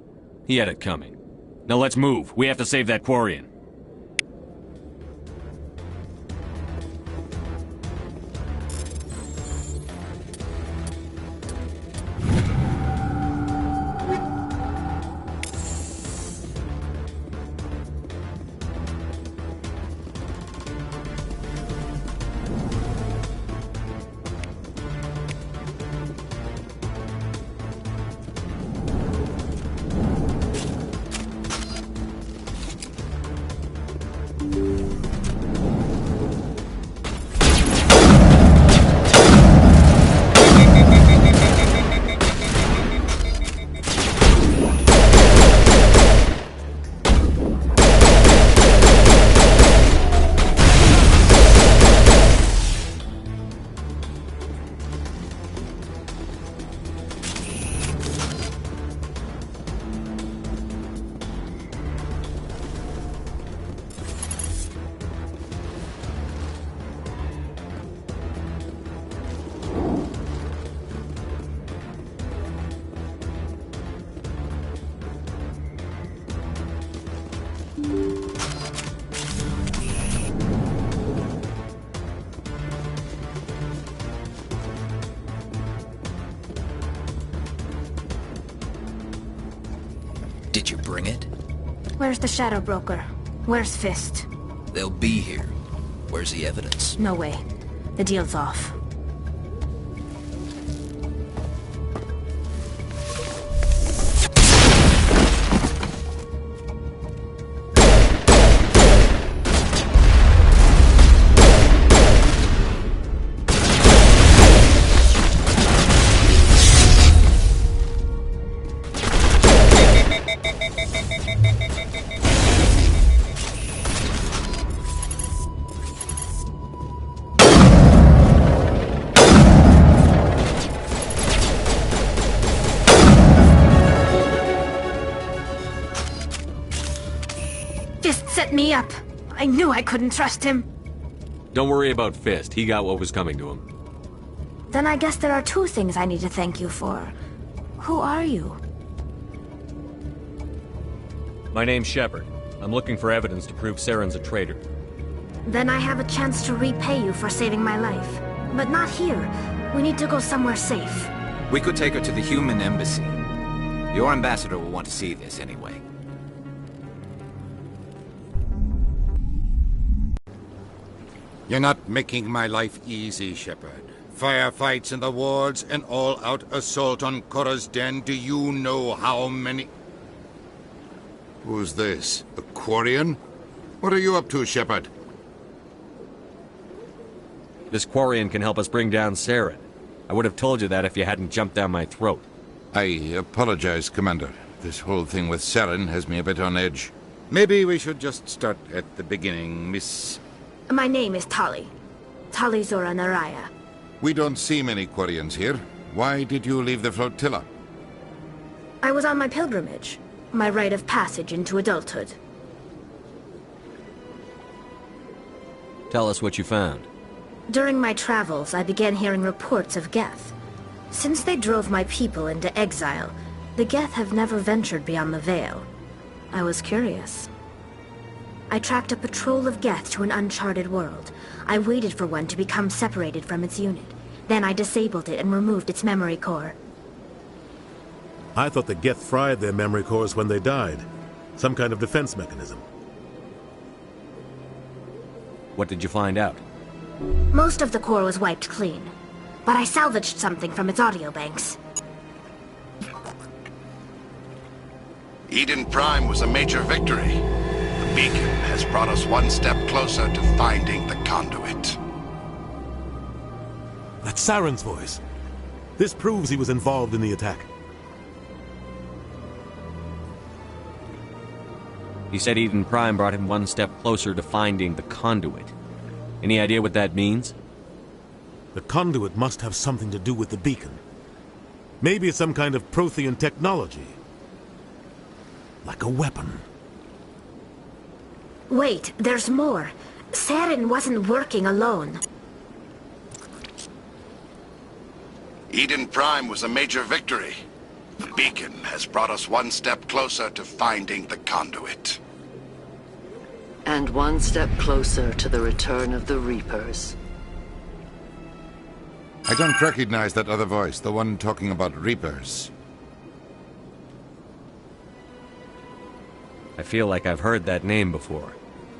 He had it coming. Now let's move. We have to save that Quarian.
Did you bring it?
Where's the Shadow Broker? Where's Fist?
They'll be here. Where's the evidence?
No way. The deal's off. Fist set me up. I knew I couldn't trust him.
Don't worry about Fist. He got what was coming to him.
Then I guess there are two things I need to thank you for. Who are you?
My name's Shepard. I'm looking for evidence to prove Saren's a traitor.
Then I have a chance to repay you for saving my life. But not here. We need to go somewhere safe.
We could take her to the human embassy. Your ambassador will want to see this anyway.
You're not making my life easy, Shepard. Firefights in the wards, an all-out assault on Korra's den. Do you know how many... Who's this? A Quarian? What are you up to, Shepard?
This Quarian can help us bring down Saren. I would have told you that if you hadn't jumped down my throat.
I apologize, Commander. This whole thing with Saren has me a bit on edge. Maybe we should just start at the beginning, Miss...
My name is Tali. Tali Zora Naraya.
We don't see many Quarians here. Why did you leave the flotilla?
I was on my pilgrimage. My rite of passage into adulthood.
Tell us what you found.
During my travels, I began hearing reports of Geth. Since they drove my people into exile, the Geth have never ventured beyond the Veil. I was curious. I tracked a patrol of Geth to an uncharted world. I waited for one to become separated from its unit. Then I disabled it and removed its memory core.
I thought the Geth fried their memory cores when they died. Some kind of defense mechanism.
What did you find out?
Most of the core was wiped clean. But I salvaged something from its audio banks.
Eden Prime was a major victory. The beacon has brought us one step closer to finding the conduit.
That's Saren's voice. This proves he was involved in the attack.
He said Eden Prime brought him one step closer to finding the conduit. Any idea what that means?
The conduit must have something to do with the beacon. Maybe it's some kind of Prothean technology. Like a weapon.
Wait, there's more. Saren wasn't working alone.
Eden Prime was a major victory. The beacon has brought us one step closer to finding the conduit.
And one step closer to the return of the Reapers.
I don't recognize that other voice, the one talking about Reapers.
I feel like I've heard that name before.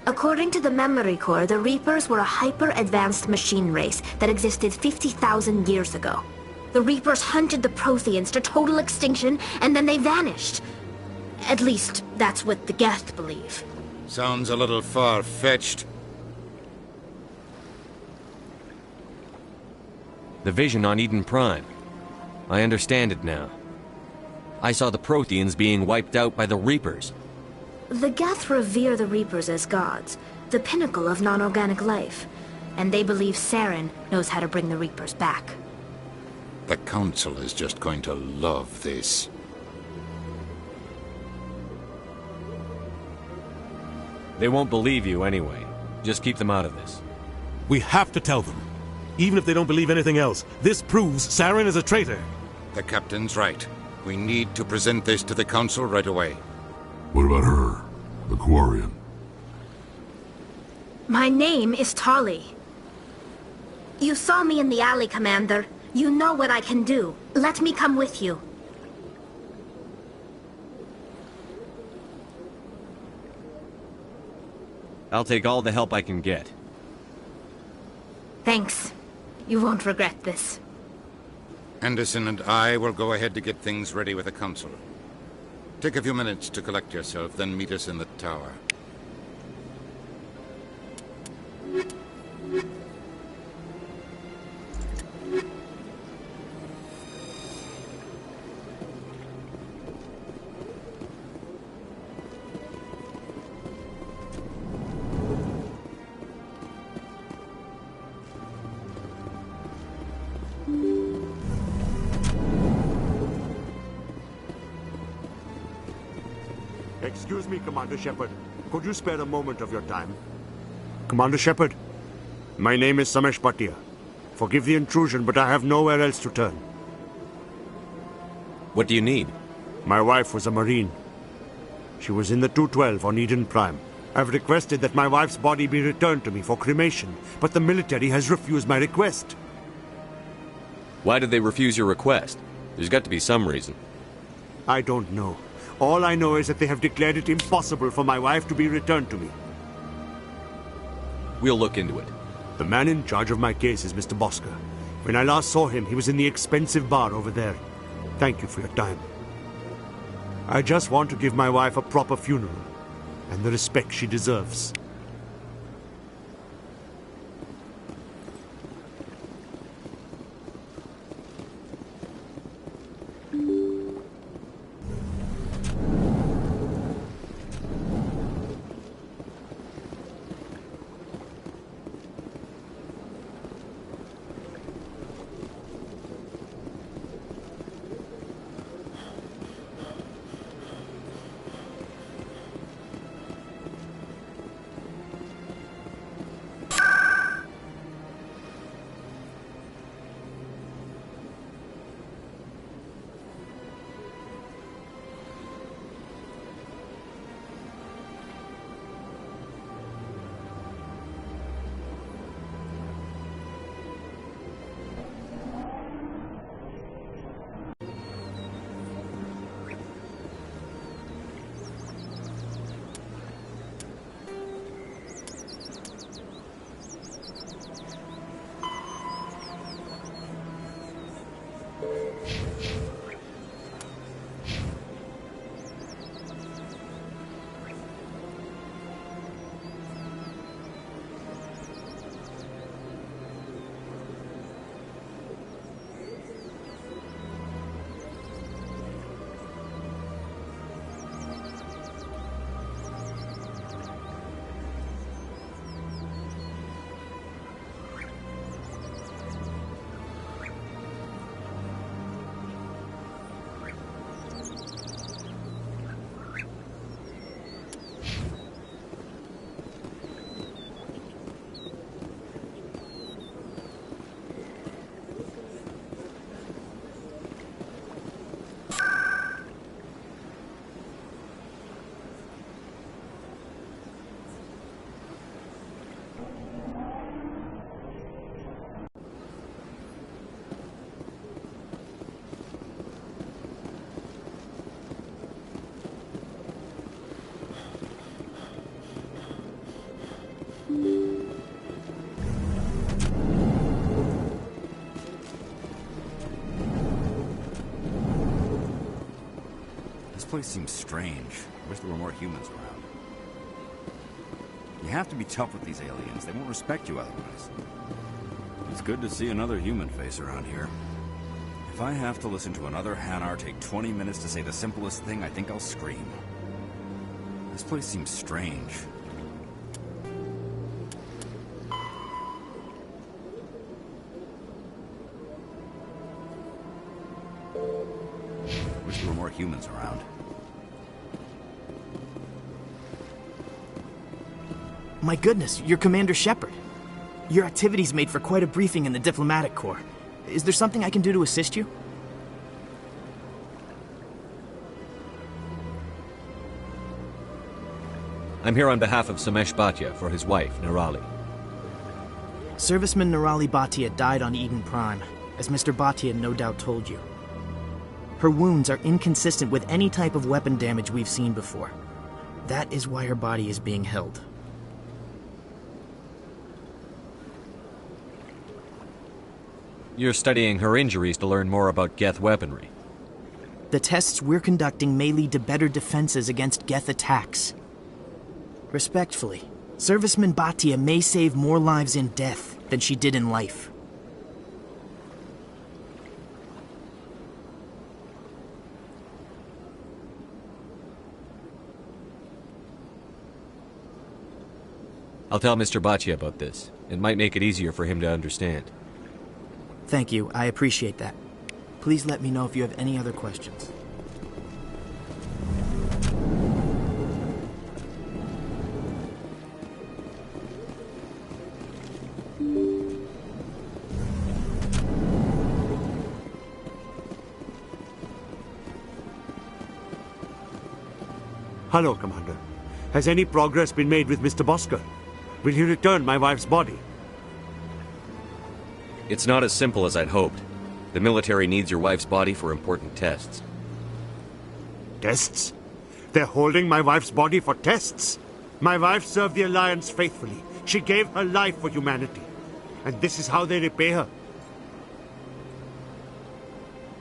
According to the memory core, the Reapers were a hyper-advanced machine race that existed 50,000 years ago. The Reapers hunted the Protheans to total extinction, and then they vanished. At least, that's what the Geth believe.
Sounds a little far-fetched.
The vision on Eden Prime. I understand it now. I saw the Protheans being wiped out by the Reapers.
The Geth revere the Reapers as gods, the pinnacle of non-organic life. And they believe Saren knows how to bring the Reapers back.
The Council is just going to love this.
They won't believe you anyway. Just keep them out of this.
We have to tell them. Even if they don't believe anything else, this proves Saren is a traitor.
The Captain's right. We need to present this to the Council right away.
What about her? The Quarian?
My name is Tali. You saw me in the alley, Commander. You know what I can do. Let me come with you.
I'll take all the help I can get.
Thanks. You won't regret this.
Anderson and I will go ahead to get things ready with the Council. Take a few minutes to collect yourself, then meet us in the tower.
Excuse me, Commander Shepard. Could you spare a moment of your time? Commander Shepard?
My name is Samesh Bhatia. Forgive the intrusion, but I have nowhere else to turn.
What do you need?
My wife was a Marine. She was in the 212 on Eden Prime. I've requested that my wife's body be returned to me for cremation, but the military has refused my request.
Why did they refuse your request? There's got to be some reason.
I don't know. All I know is that they have declared it impossible for my wife to be returned to me.
We'll look into it.
The man in charge of my case is Mr. Bosker. When I last saw him, he was in the expensive bar over there. Thank you for your time. I just want to give my wife a proper funeral, and the respect she deserves.
This place seems strange. I wish there were more humans around. You have to be tough with these aliens. They won't respect you otherwise. It's good to see another human face around here. If I have to listen to another Hanar take 20 minutes to say the simplest thing, I think I'll scream. This place seems strange. Wish there were more humans around.
My goodness, you're Commander Shepard. Your activities made for quite a briefing in the Diplomatic Corps. Is there something I can do to assist you?
I'm here on behalf of Samesh Bhatia for his wife, Nirali.
Serviceman Nirali Bhatia died on Eden Prime, as Mr. Bhatia no doubt told you. Her wounds are inconsistent with any type of weapon damage we've seen before. That is why her body is being held.
You're studying her injuries to learn more about Geth weaponry.
The tests we're conducting may lead to better defenses against Geth attacks. Respectfully, Serviceman Bhatia may save more lives in death than she did in life.
I'll tell Mr. Bhatia about this. It might make it easier for him to understand.
Thank you, I appreciate that. Please let me know if you have any other questions.
Hello, Commander. Has any progress been made with Mr. Bosker? Will he return my wife's body?
It's not as simple as I'd hoped. The military needs your wife's body for important tests.
Tests? They're holding my wife's body for tests? My wife served the Alliance faithfully. She gave her life for humanity. And this is how they repay her.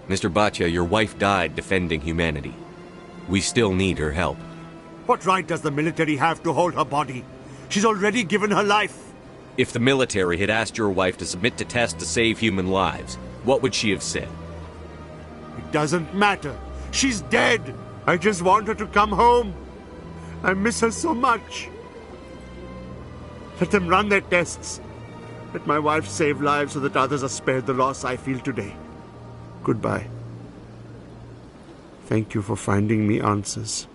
Mr. Bhatia, your wife died defending humanity. We still need her help.
What right does the military have to hold her body? She's already given her life.
If the military had asked your wife to submit to tests to save human lives, what would she have said?
It doesn't matter. She's dead. I just want her to come home. I miss her so much. Let them run their tests. Let my wife save lives so that others are spared the loss I feel today. Goodbye. Thank you for finding me answers.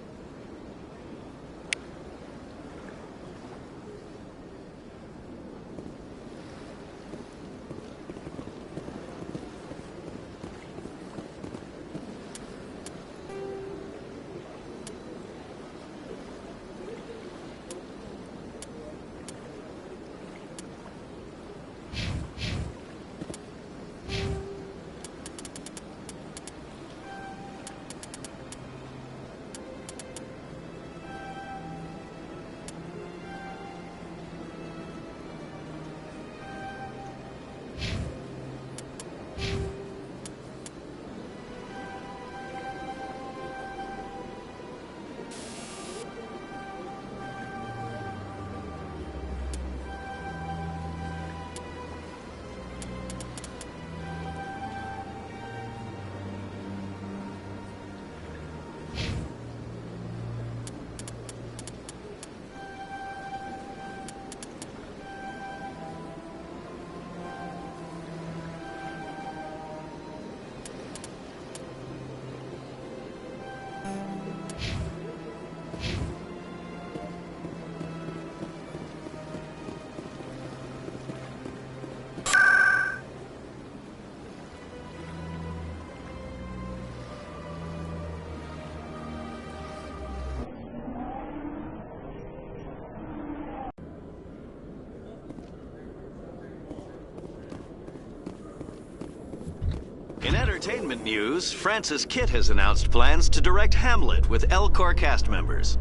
In entertainment news, Francis Kitt has announced plans to direct Hamlet with Elcor cast members.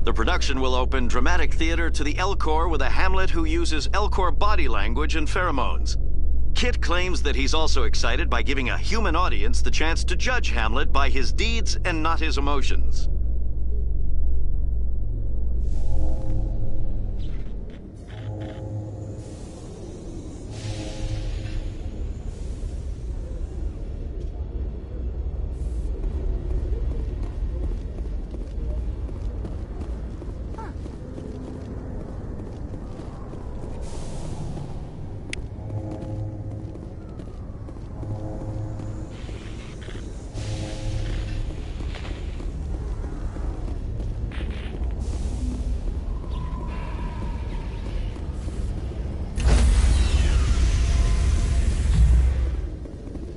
The production will open dramatic theater to the Elcor with a Hamlet who uses Elcor body language and pheromones. Kitt claims that he's also excited by giving a human audience the chance to judge Hamlet by his deeds and not his emotions.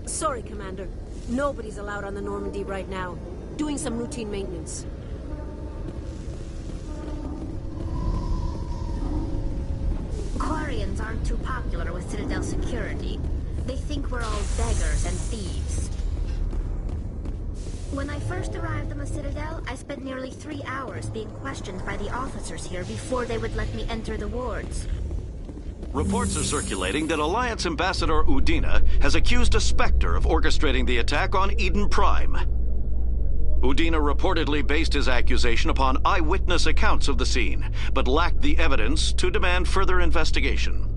Sorry, Commander. Nobody's allowed on the Normandy right now. Doing some routine maintenance.
Quarians aren't too popular with Citadel security. They think we're all beggars and thieves. When I first arrived on the Citadel, I spent nearly 3 hours being questioned by the officers here before they would let me enter the wards.
Reports are circulating that Alliance Ambassador Udina has accused a Spectre of orchestrating the attack on Eden Prime. Udina reportedly based his accusation upon eyewitness accounts of the scene, but lacked the evidence to demand further investigation.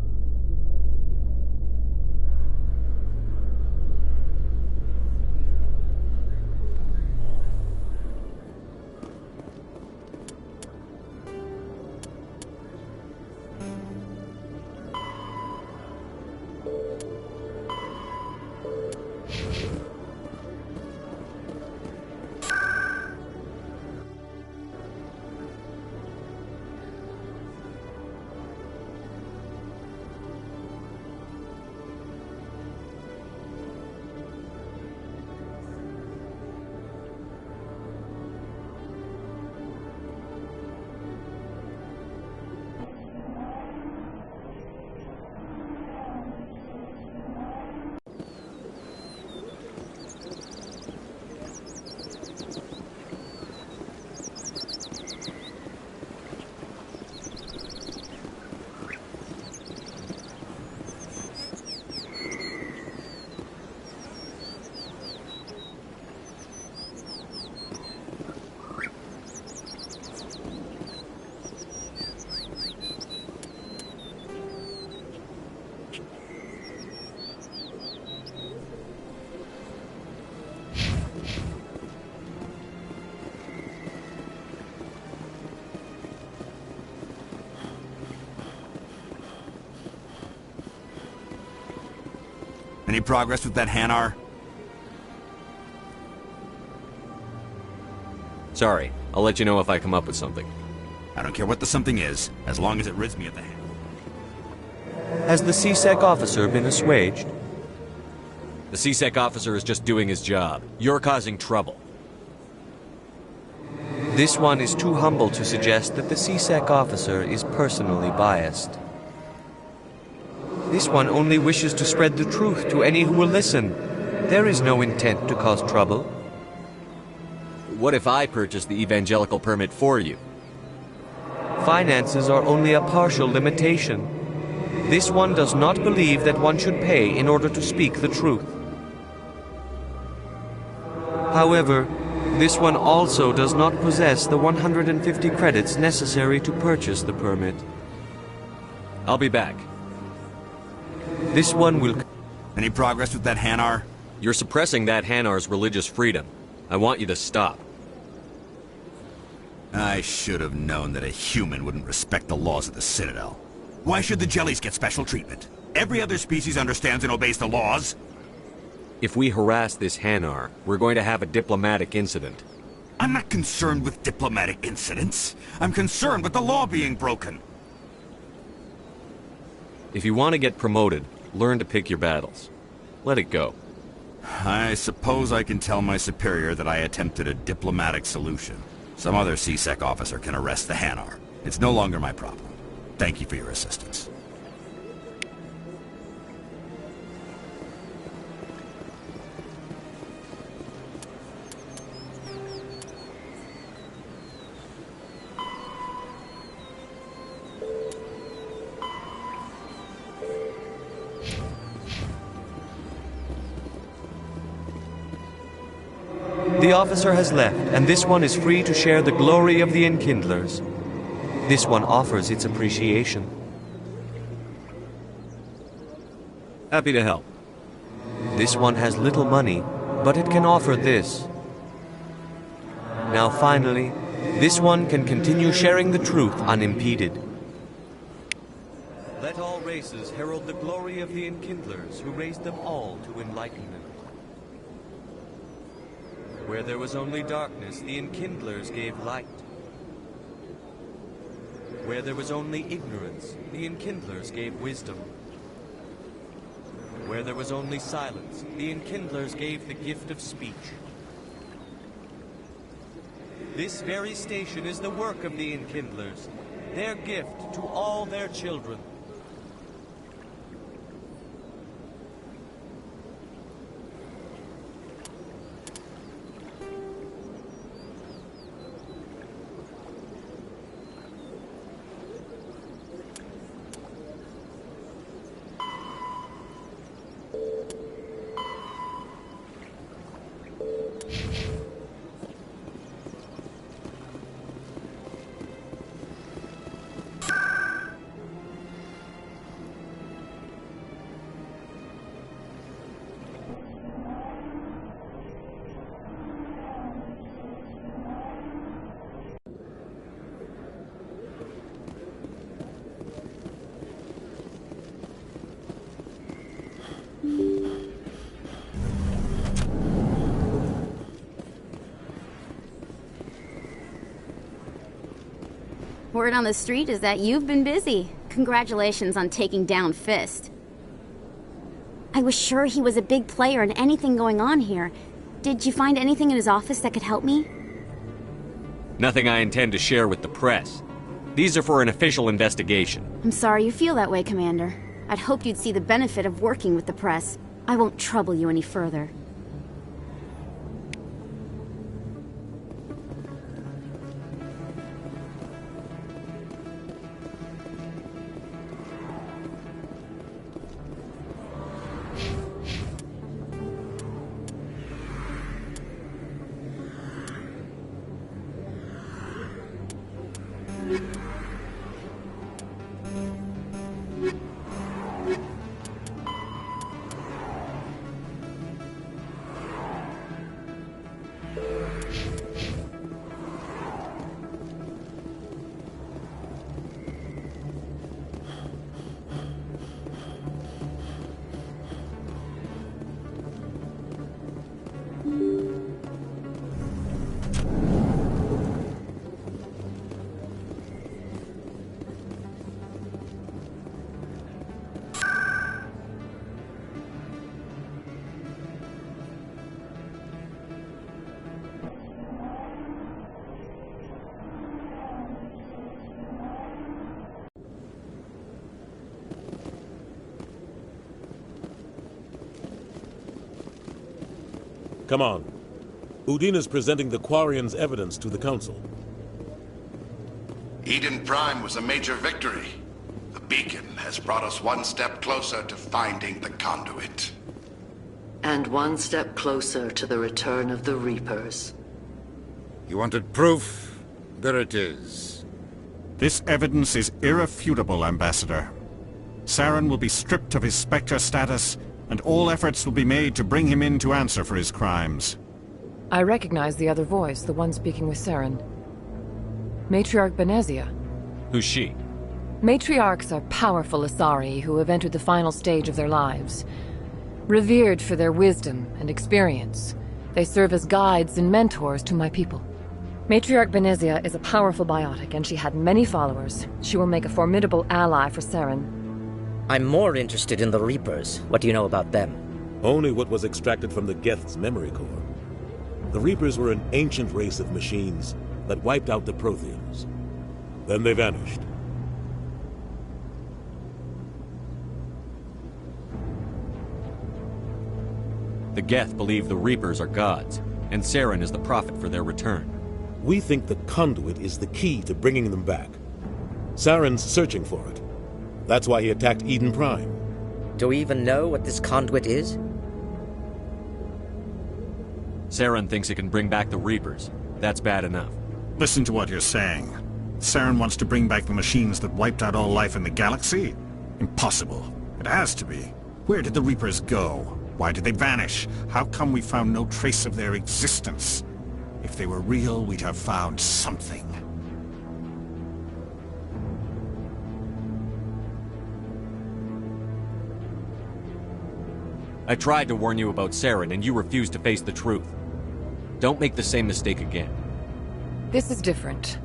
Any progress with that Hanar?
Sorry, I'll let you know if I come up with something.
I don't care what the something is, as long as it rids me of the hand.
Has the CSEC officer been assuaged?
The CSEC officer is just doing his job. You're causing trouble.
This one is too humble to suggest that the CSEC officer is personally biased. This one only wishes to spread the truth to any who will listen. There is no intent to cause trouble.
What if I purchase the evangelical permit for you?
Finances are only a partial limitation. This one does not believe that one should pay in order to speak the truth. However, this one also does not possess the 150 credits necessary to purchase the permit.
I'll be back.
This one will...
Any progress with that Hanar?
You're suppressing that Hanar's religious freedom. I want you to stop.
I should have known that a human wouldn't respect the laws of the Citadel. Why should the Jellies get special treatment? Every other species understands and obeys the laws.
If we harass this Hanar, we're going to have a diplomatic incident.
I'm not concerned with diplomatic incidents. I'm concerned with the law being broken.
If you want to get promoted, learn to pick your battles. Let it go.
I suppose I can tell my superior that I attempted a diplomatic solution. Some other CSEC officer can arrest the Hanar. It's no longer my problem. Thank you for your assistance.
The officer has left, and this one is free to share the glory of the Enkindlers. This one offers its appreciation.
Happy to help.
This one has little money, but it can offer this. Now finally, this one can continue sharing the truth unimpeded. Let all races herald the glory of the Enkindlers who raised them all to enlightenment. Where there was only darkness, the Enkindlers gave light. Where there was only ignorance, the Enkindlers gave wisdom. Where there was only silence, the Enkindlers gave the gift of speech. This very station is the work of the Enkindlers, their gift to all their children.
Word on the street is that you've been busy. Congratulations on taking down Fist. I was sure he was a big player in anything going on here. Did you find anything in his office that could help me?
Nothing I intend to share with the press. These are for an official investigation.
I'm sorry you feel that way, Commander. I'd hoped you'd see the benefit of working with the press. I won't trouble you any further.
Come on. Udina's presenting the Quarians' evidence to the Council.
Eden Prime was a major victory. The beacon has brought us one step closer to finding the conduit.
And one step closer to the return of the Reapers.
You wanted proof? There it is.
This evidence is irrefutable, Ambassador. Saren will be stripped of his Spectre status, and all efforts will be made to bring him in to answer for his crimes.
I recognize the other voice, the one speaking with Saren. Matriarch Benezia.
Who's she?
Matriarchs are powerful Asari who have entered the final stage of their lives. Revered for their wisdom and experience, they serve as guides and mentors to my people. Matriarch Benezia is a powerful biotic, and she had many followers. She will make a formidable ally for Saren.
I'm more interested in the Reapers. What do you know about them?
Only what was extracted from the Geth's memory core. The Reapers were an ancient race of machines that wiped out the Protheans. Then they vanished.
The Geth believe the Reapers are gods, and Saren is the prophet for their return.
We think the conduit is the key to bringing them back. Saren's searching for it. That's why he attacked Eden Prime.
Do we even know what this conduit is?
Saren thinks it can bring back the Reapers. That's bad enough.
Listen to what you're saying. Saren wants to bring back the machines that wiped out all life in the galaxy? Impossible. It has to be. Where did the Reapers go? Why did they vanish? How come we found no trace of their existence? If they were real, we'd have found something.
I tried to warn you about Saren, and you refused to face the truth. Don't make the same mistake again.
This is different.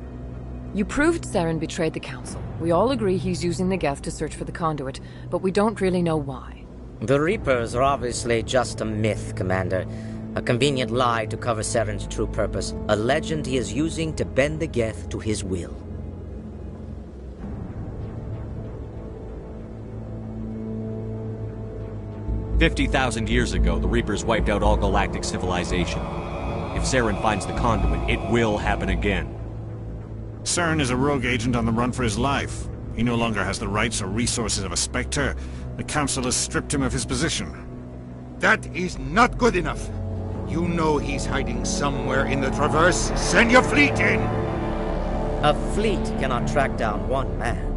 You proved Saren betrayed the Council. We all agree he's using the Geth to search for the conduit, but we don't really know why.
The Reapers are obviously just a myth, Commander. A convenient lie to cover Saren's true purpose. A legend he is using to bend the Geth to his will.
"50,000 years ago, the Reapers wiped out all galactic civilization. If Saren finds the conduit, it will happen again.
Saren is a rogue agent on the run for his life. He no longer has the rights or resources of a Spectre. The Council has stripped him of his position.
That is not good enough. You know he's hiding somewhere in the Traverse. Send your fleet in!
A fleet cannot track down one man.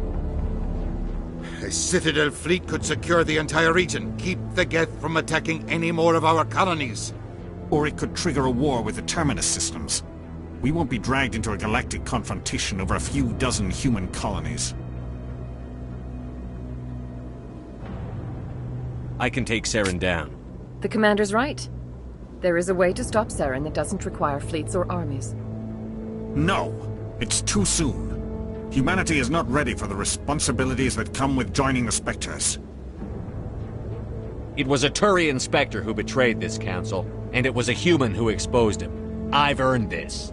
A Citadel fleet could secure the entire region, keep the Geth from attacking any more of our colonies.
Or it could trigger a war with the Terminus systems. We won't be dragged into a galactic confrontation over a few dozen human colonies.
I can take Saren down.
The Commander's right. There is a way to stop Saren that doesn't require fleets or armies.
No! It's too soon. Humanity is not ready for the responsibilities that come with joining the Spectres.
It was a Turian Spectre who betrayed this council, and it was a human who exposed him. I've earned this.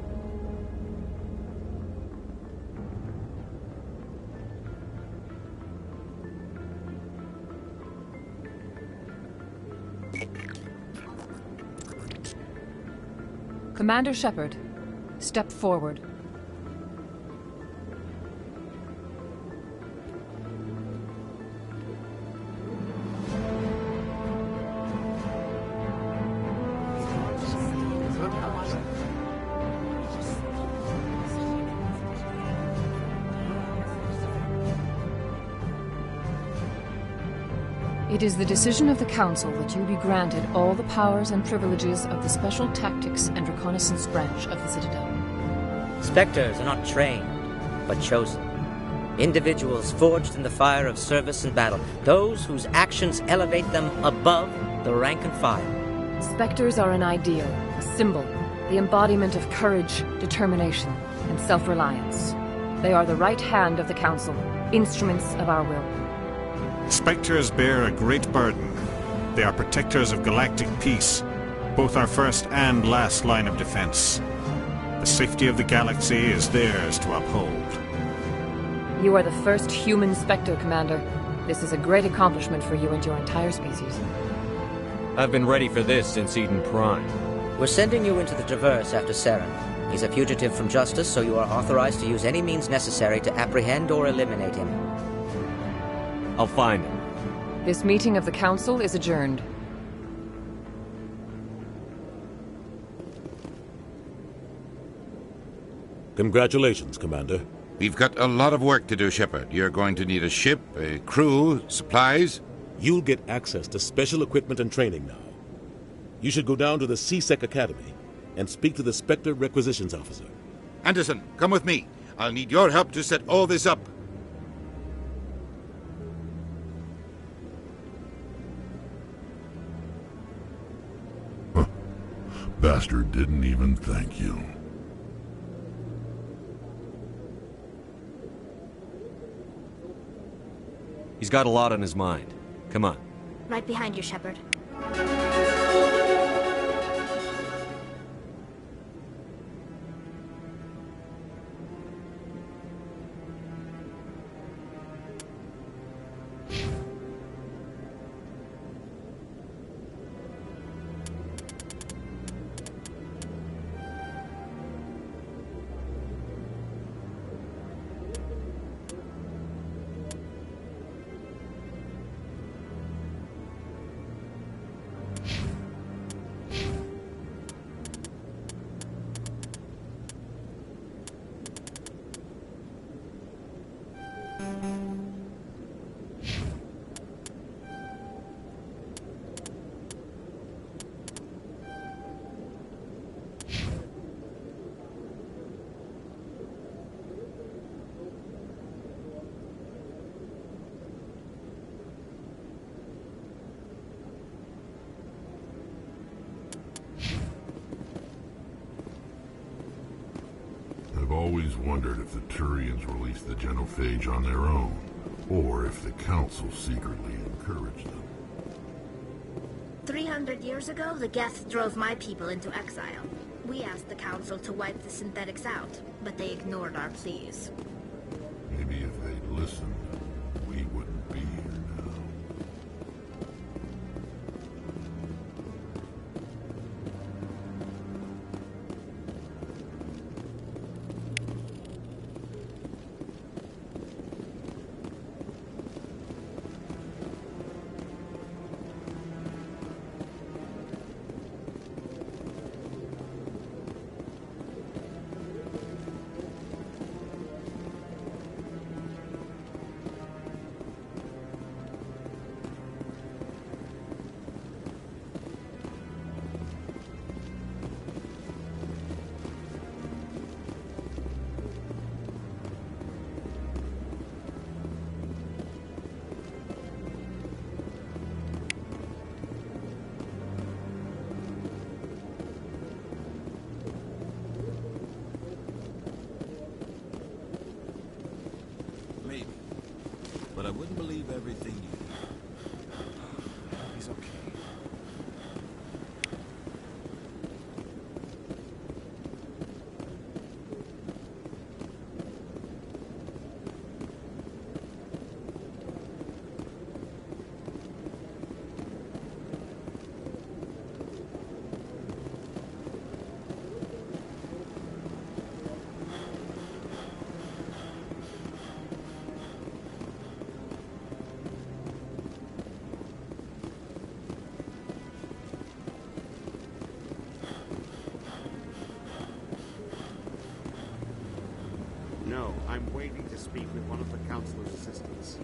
Commander Shepard, step forward. It is the decision of the Council that you be granted all the powers and privileges of the Special Tactics and Reconnaissance Branch of the Citadel.
Spectres are not trained, but chosen. Individuals forged in the fire of service and battle. Those whose actions elevate them above the rank and file.
Spectres are an ideal, a symbol, the embodiment of courage, determination, and self-reliance. They are the right hand of the Council, instruments of our will.
Spectres bear a great burden. They are protectors of galactic peace, both our first and last line of defense. The safety of the galaxy is theirs to uphold.
You are the first human Spectre, Commander. This is a great accomplishment for you and your entire species.
I've been ready for this since Eden Prime.
We're sending you into the Traverse after Saren. He's a fugitive from justice, so you are authorized to use any means necessary to apprehend or eliminate him.
I'll find him.
This meeting of the Council is adjourned.
Congratulations, Commander.
We've got a lot of work to do, Shepard. You're going to need a ship, a crew, supplies.
You'll get access to special equipment and training now. You should go down to the C-Sec Academy and speak to the Spectre Requisitions Officer.
Anderson, come with me. I'll need your help to set all this up.
Bastard didn't even thank you.
He's got a lot on his mind. Come on.
Right behind you, Shepard.
I've always wondered if the Turians released the Genophage on their own, or if the Council secretly encouraged them.
300 years ago, the Geth drove my people into exile. We asked the Council to wipe the synthetics out, but they ignored our pleas.
Maybe if they'd listened, we wouldn't be here now.
Maybe. But I wouldn't believe everything you do. He's okay.
No, I'm waiting to speak with one of the Councilor's assistants.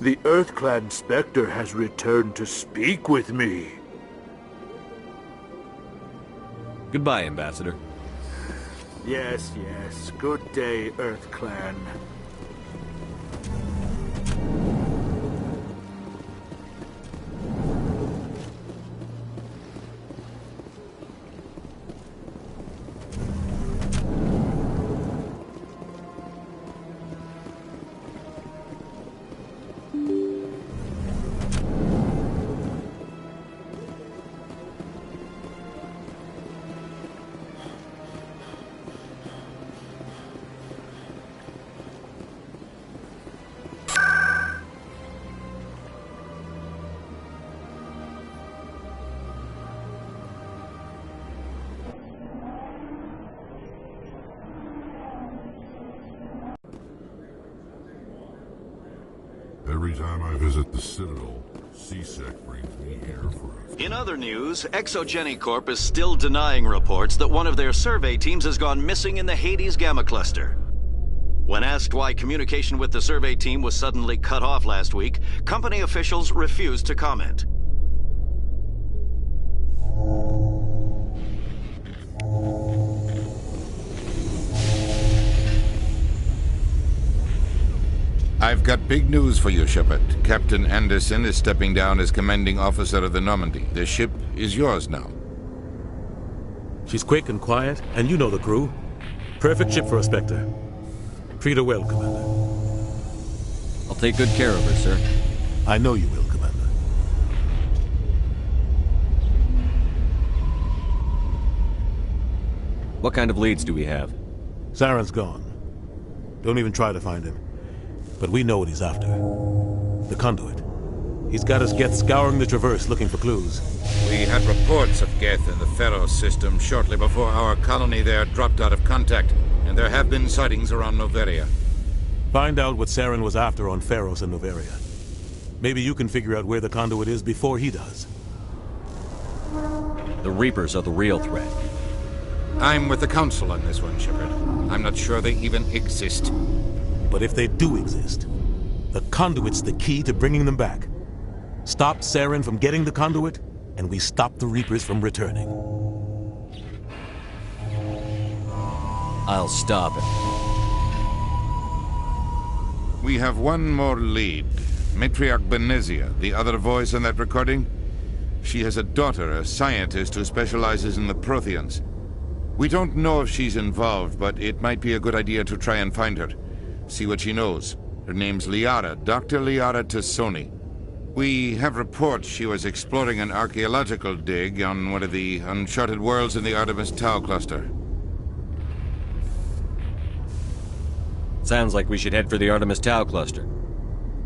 The EarthClan Spectre has returned to speak with me.
Goodbye, Ambassador.
Yes, yes. Good day, EarthClan.
Every time I visit the Citadel, C-Sec brings me here for a...
In other news, Exogeny Corp is still denying reports that one of their survey teams has gone missing in the Hades Gamma Cluster. When asked why communication with the survey team was suddenly cut off last week, company officials refused to comment.
I've got big news for you, Shepard. Captain Anderson is stepping down as commanding officer of the Normandy. The ship is yours now.
She's quick and quiet, and you know the crew. Perfect ship for a Spectre. Treat her well, Commander.
I'll take good care of her, sir.
I know you will, Commander.
What kind of leads do we have?
Saren's gone. Don't even try to find him. But we know what he's after. The conduit. He's got his Geth scouring the Traverse looking for clues.
We had reports of Geth in the Pharos system shortly before our colony there dropped out of contact, and there have been sightings around Noveria.
Find out what Saren was after on Pharos and Noveria. Maybe you can figure out where the conduit is before he does.
The Reapers are the real threat.
I'm with the Council on this one, Shepard. I'm not sure they even exist.
But if they do exist, the conduit's the key to bringing them back. Stop Saren from getting the conduit, and we stop the Reapers from returning.
I'll stop it.
We have one more lead. Matriarch Benezia, the other voice on that recording. She has a daughter, a scientist who specializes in the Protheans. We don't know if she's involved, but it might be a good idea to try and find her. See what she knows. Her name's Liara, Dr. Liara Tassoni. We have reports she was exploring an archaeological dig on one of the uncharted worlds in the Artemis Tau cluster.
Sounds like we should head for the Artemis Tau cluster.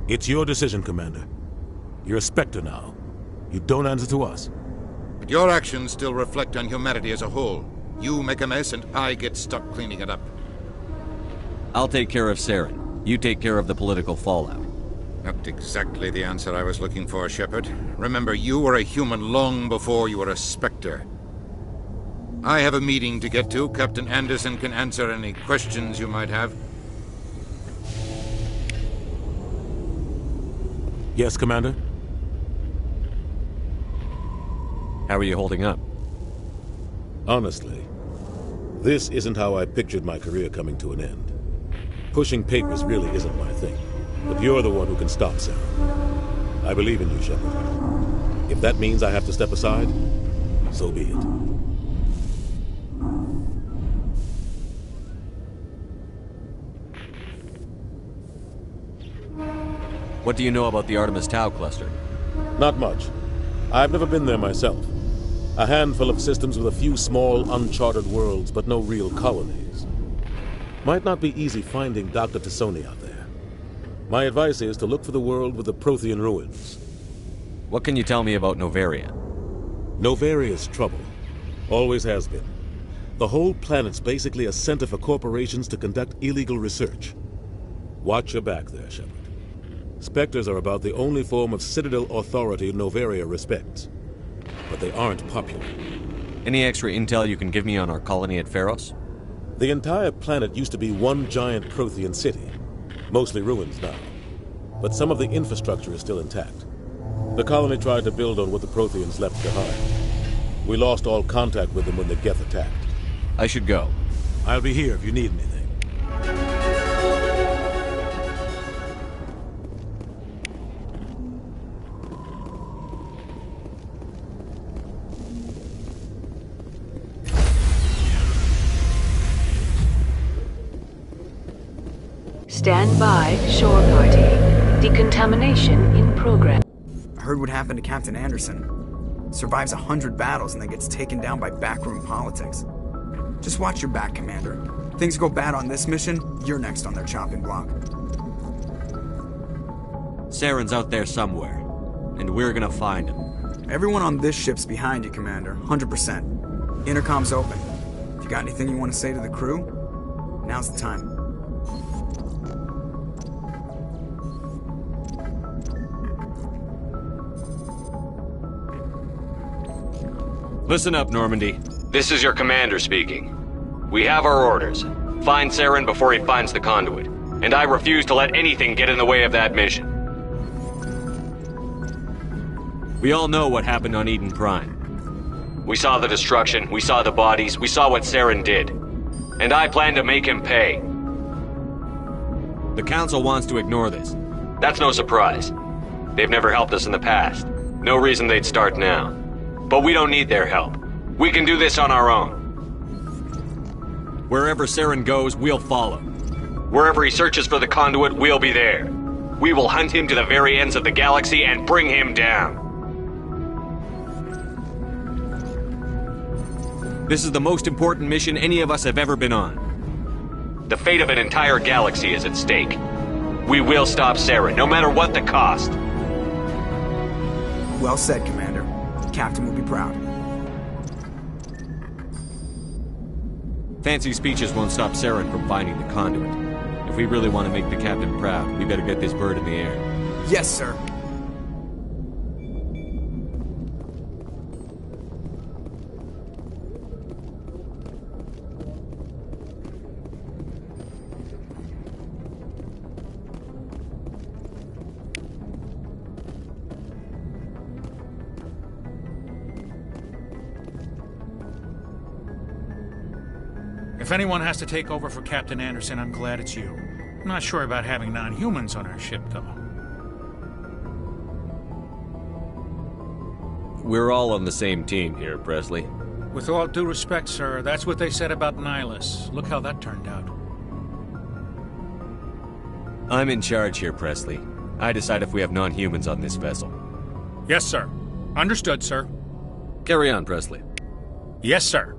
It's your decision, Commander. You're a Spectre now. You don't answer to us.
But your actions still reflect on humanity as a whole. You make a mess and I get stuck cleaning it up.
I'll take care of Saren. You take care of the political fallout.
Not exactly the answer I was looking for, Shepard. Remember, you were a human long before you were a Spectre. I have a meeting to get to. Captain Anderson can answer any questions you might have.
Yes, Commander?
How are you holding up?
Honestly, this isn't how I pictured my career coming to an end. Pushing papers really isn't my thing, but you're the one who can stop Saren. I believe in you, Shepard. If that means I have to step aside, so be it.
What do you know about the Artemis Tau cluster?
Not much. I've never been there myself. A handful of systems with a few small, uncharted worlds, but no real colonies. Might not be easy finding Dr. Tassoni out there. My advice is to look for the world with the Prothean ruins.
What can you tell me about Noveria?
Noveria's trouble. Always has been. The whole planet's basically a center for corporations to conduct illegal research. Watch your back there, Shepard. Spectres are about the only form of Citadel authority Noveria respects. But they aren't popular.
Any extra intel you can give me on our colony at Pharos?
The entire planet used to be one giant Prothean city. Mostly ruins now. but some of the infrastructure is still intact. The colony tried to build on what the Protheans left behind. We lost all contact with them when the Geth attacked.
I should go.
I'll be here if you need anything.
Stand by, shore party. Decontamination in progress.
I heard what happened to Captain Anderson. Survives 100 battles and then gets taken down by backroom politics. Just watch your back, Commander. Things go bad on this mission, you're next on their chopping block.
Saren's out there somewhere, and we're gonna find him.
Everyone on this ship's behind you, Commander. 100%. Intercom's open. If you got anything you want to say to the crew, now's the time.
Listen up, Normandy.
This is your commander speaking. We have our orders. Find Saren before he finds the conduit. And I refuse to let anything get in the way of that mission. We all know what happened on Eden Prime. We saw the destruction, we saw the bodies, we saw what Saren did. And I plan to make him pay. The Council wants to ignore this. That's no surprise. They've never helped us in the past. No reason they'd start now. But we don't need their help. We can do this on our own. Wherever Saren goes, we'll follow. Wherever he searches for the conduit, we'll be there. We will hunt him to the very ends of the galaxy and bring him down. This is the most important mission any of us have ever been on. The fate of an entire galaxy is at stake. We will stop Saren, no matter what the cost.
Well said, Commander. The Captain will be proud.
Fancy speeches won't stop Saren from finding the conduit. If we really want to make the Captain proud, we better get this bird in the air.
Yes, sir.
If anyone has to take over for Captain Anderson, I'm glad it's you. I'm not sure about having non-humans on our ship, though.
We're all on the same team here, Presley.
With all due respect, sir, that's what they said about Nihilus. Look how that turned out.
I'm in charge here, Presley. I decide if we have non-humans on this vessel.
Yes, sir. Understood, sir.
Carry on, Presley.
Yes, sir.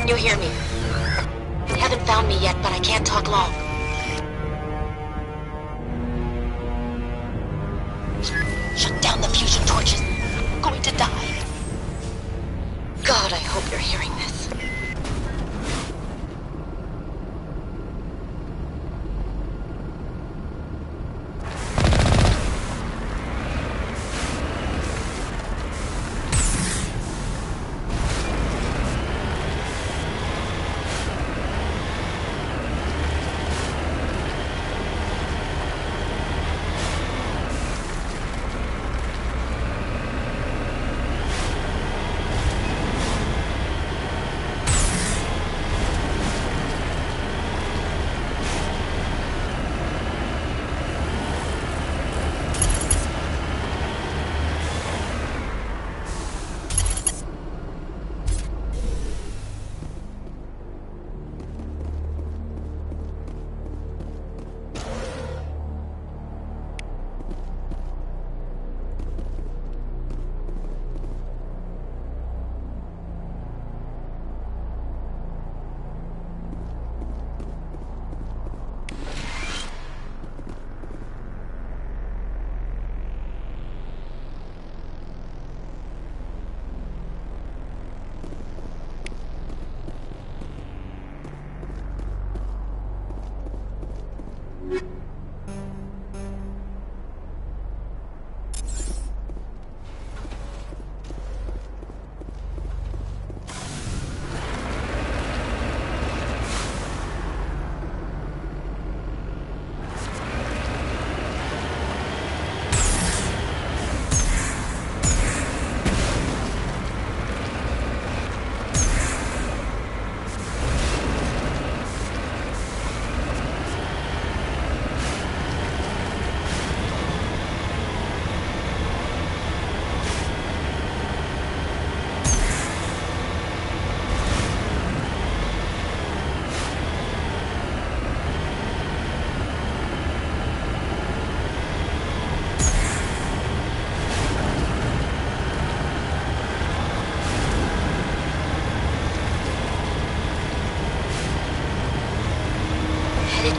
You hear me? You haven't found me yet, but I can't talk long. Shut down the fusion torches. I'm going to die. God, I hope you're hearing this.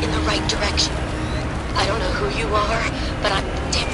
In the right direction. I don't know who you are, but I'm damn.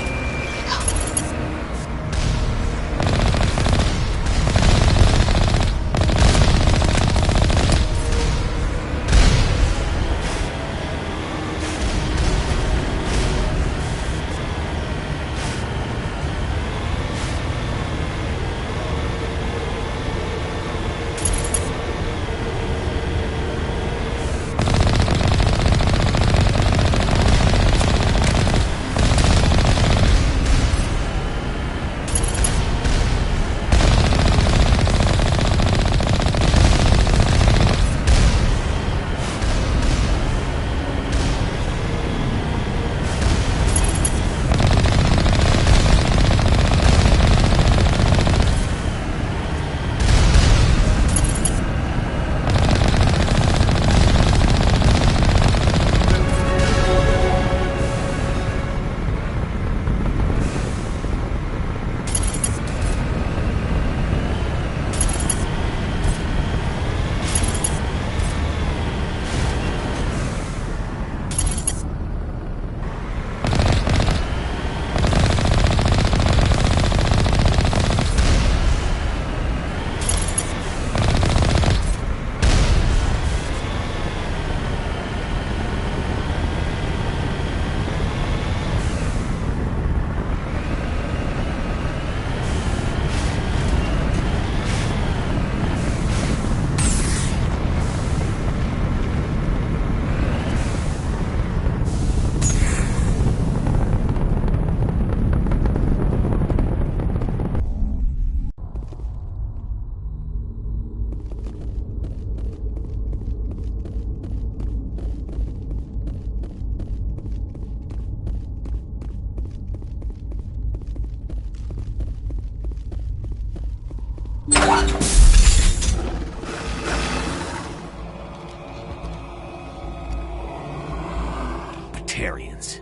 Batarians.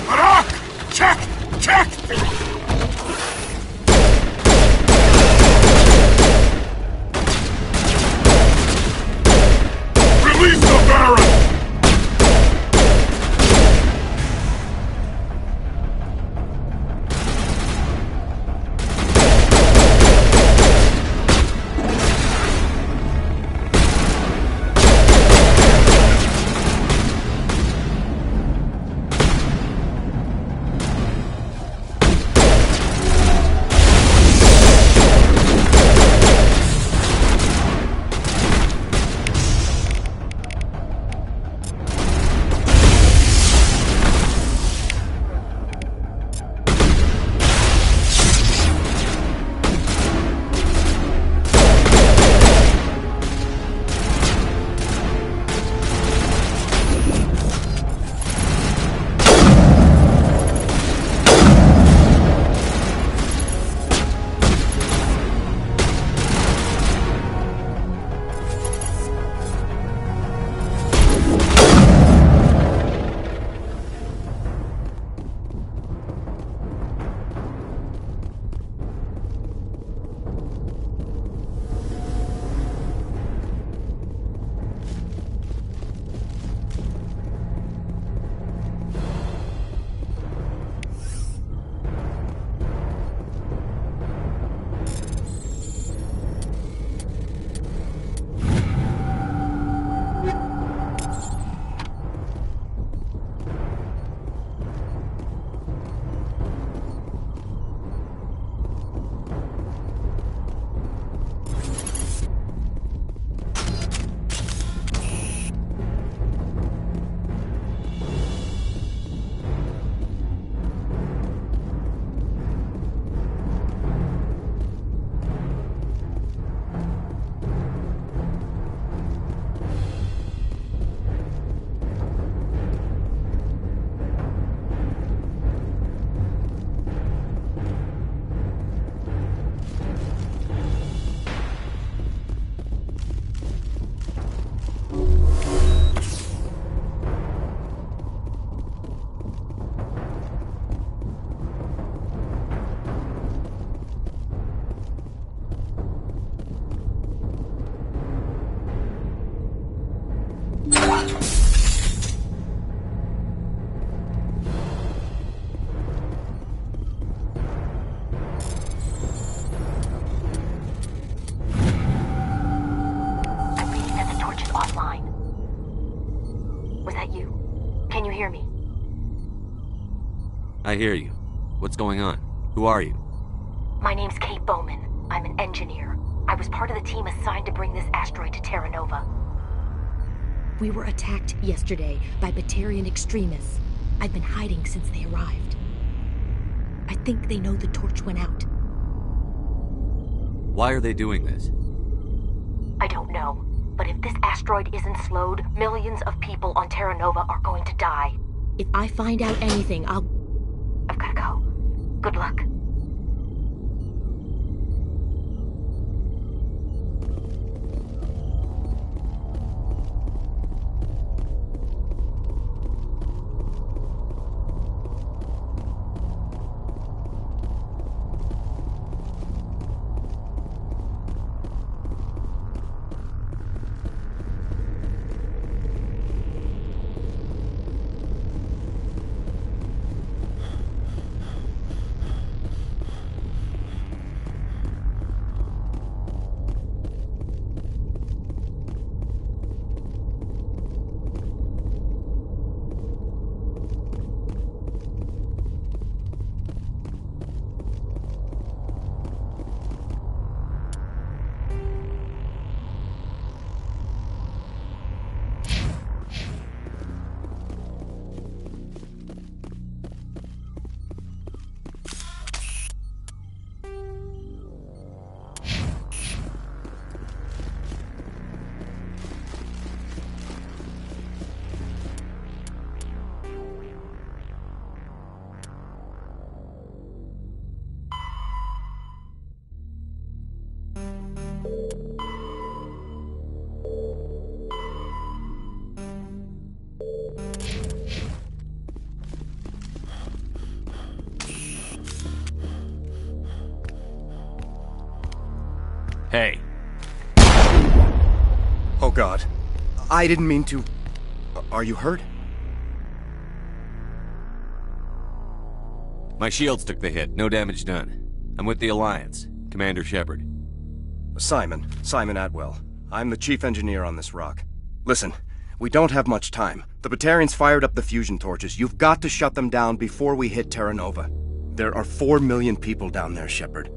Barak! Check! Check! Release the Baron!
I hear you. What's going on? Who are you?
My name's Kate Bowman. I'm an engineer. I was part of the team assigned to bring this asteroid to Terra Nova. We were attacked yesterday by Batarian extremists. I've been hiding since they arrived. I think they know the torch went out.
Why are they doing this?
I don't know. But if this asteroid isn't slowed, millions of people on Terra Nova are going to die. If I find out anything, I've gotta go. Good luck.
Hey.
Oh God. I didn't mean to... Are you hurt?
My shields took the hit. No damage done. I'm with the Alliance. Commander Shepard.
Simon Atwell. I'm the chief engineer on this rock. Listen, we don't have much time. The Batarians fired up the fusion torches. You've got to shut them down before we hit Terra Nova. There are 4 million people down there, Shepard.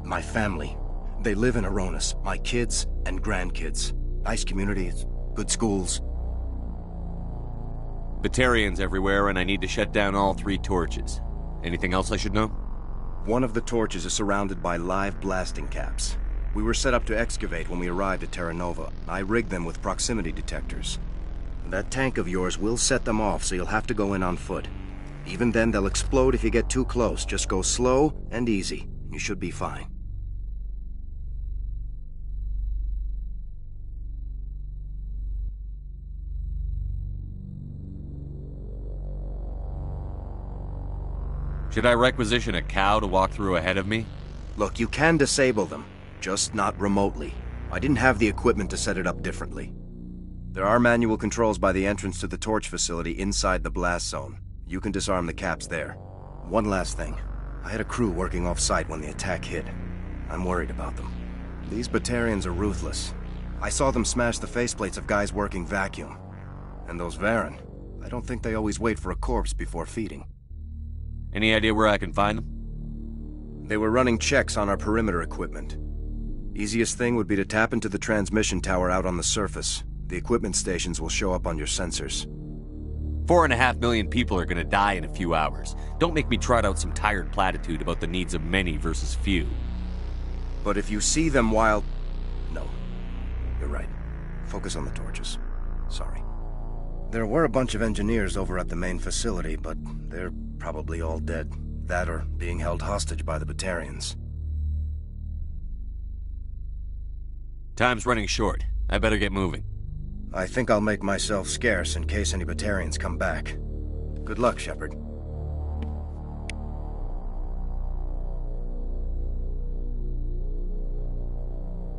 My family. They live in Aronis. My kids and grandkids. Nice communities, good schools.
Batarians everywhere, and I need to shut down all 3 torches. Anything else I should know?
One of the torches is surrounded by live blasting caps. We were set up to excavate when we arrived at Terra Nova. I rigged them with proximity detectors. That tank of yours will set them off, so you'll have to go in on foot. Even then, they'll explode if you get too close. Just go slow and easy. You should be fine.
Should I requisition a cow to walk through ahead of me?
Look, you can disable them, just not remotely. I didn't have the equipment to set it up differently. There are manual controls by the entrance to the torch facility inside the blast zone. You can disarm the caps there. One last thing. I had a crew working off-site when the attack hit. I'm worried about them. These Batarians are ruthless. I saw them smash the faceplates of guys working vacuum. And those Varren, I don't think they always wait for a corpse before feeding.
Any idea where I can find them?
They were running checks on our perimeter equipment. Easiest thing would be to tap into the transmission tower out on the surface. The equipment stations will show up on your sensors.
4.5 million people are gonna die in a few hours. Don't make me trot out some tired platitude about the needs of many versus few.
But if you see them while... No. You're right. Focus on the torches. Sorry. There were a bunch of engineers over at the main facility, but they're probably all dead. That or being held hostage by the Batarians.
Time's running short. I better get moving.
I think I'll make myself scarce in case any Batarians come back. Good luck, Shepard.